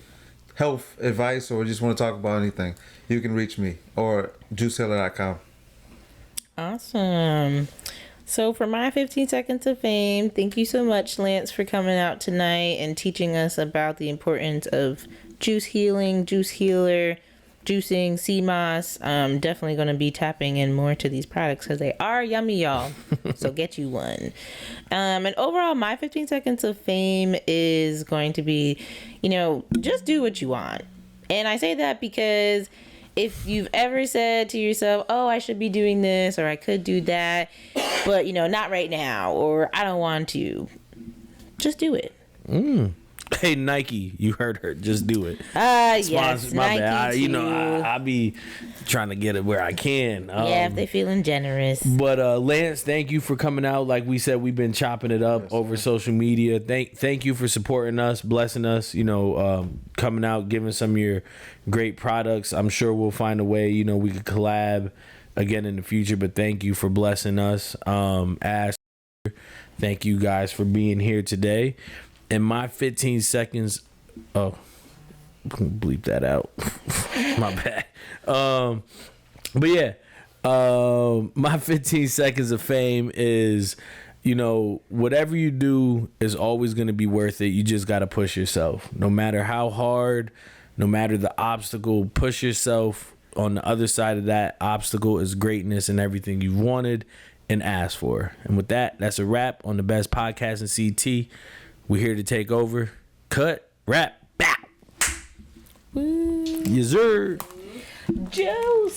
health advice, or just want to talk about anything, you can reach me, or JuiceHealer.com. Awesome. So for my 15 seconds of fame, thank you so much, Lance, for coming out tonight and teaching us about the importance of juice healing, juice healer, juicing, CMOS. I'm definitely going to be tapping in more to these products because they are yummy, y'all. So get you one. And overall, my 15 seconds of fame is going to be, you know, just do what you want. And I say that because if you've ever said to yourself, "Oh, I should be doing this," or "I could do that, but, you know, not right now," or "I don't want to," just do it. Hey, Nike, you heard her. Just do it. Yes, my Nike bad. too. You know, I be trying to get it where I can. Yeah, if they feeling generous. But Lance, thank you for coming out. Like we said, we've been chopping it up over social media. Thank you for supporting us, blessing us. You know, coming out, giving some of your great products. I'm sure we'll find a way. You know, we could collab again in the future. But thank you for blessing us. Thank you guys for being here today. In my 15 seconds, bleep that out. My bad. But yeah, my 15 seconds of fame is, you know, whatever you do is always going to be worth it. You just got to push yourself. No matter how hard, no matter the obstacle, push yourself. On the other side of that obstacle is greatness and everything you've wanted and asked for. And with that, that's a wrap on the best podcast in CT. We're here to take over. Cut, wrap, bap. Yes, sir. Juice.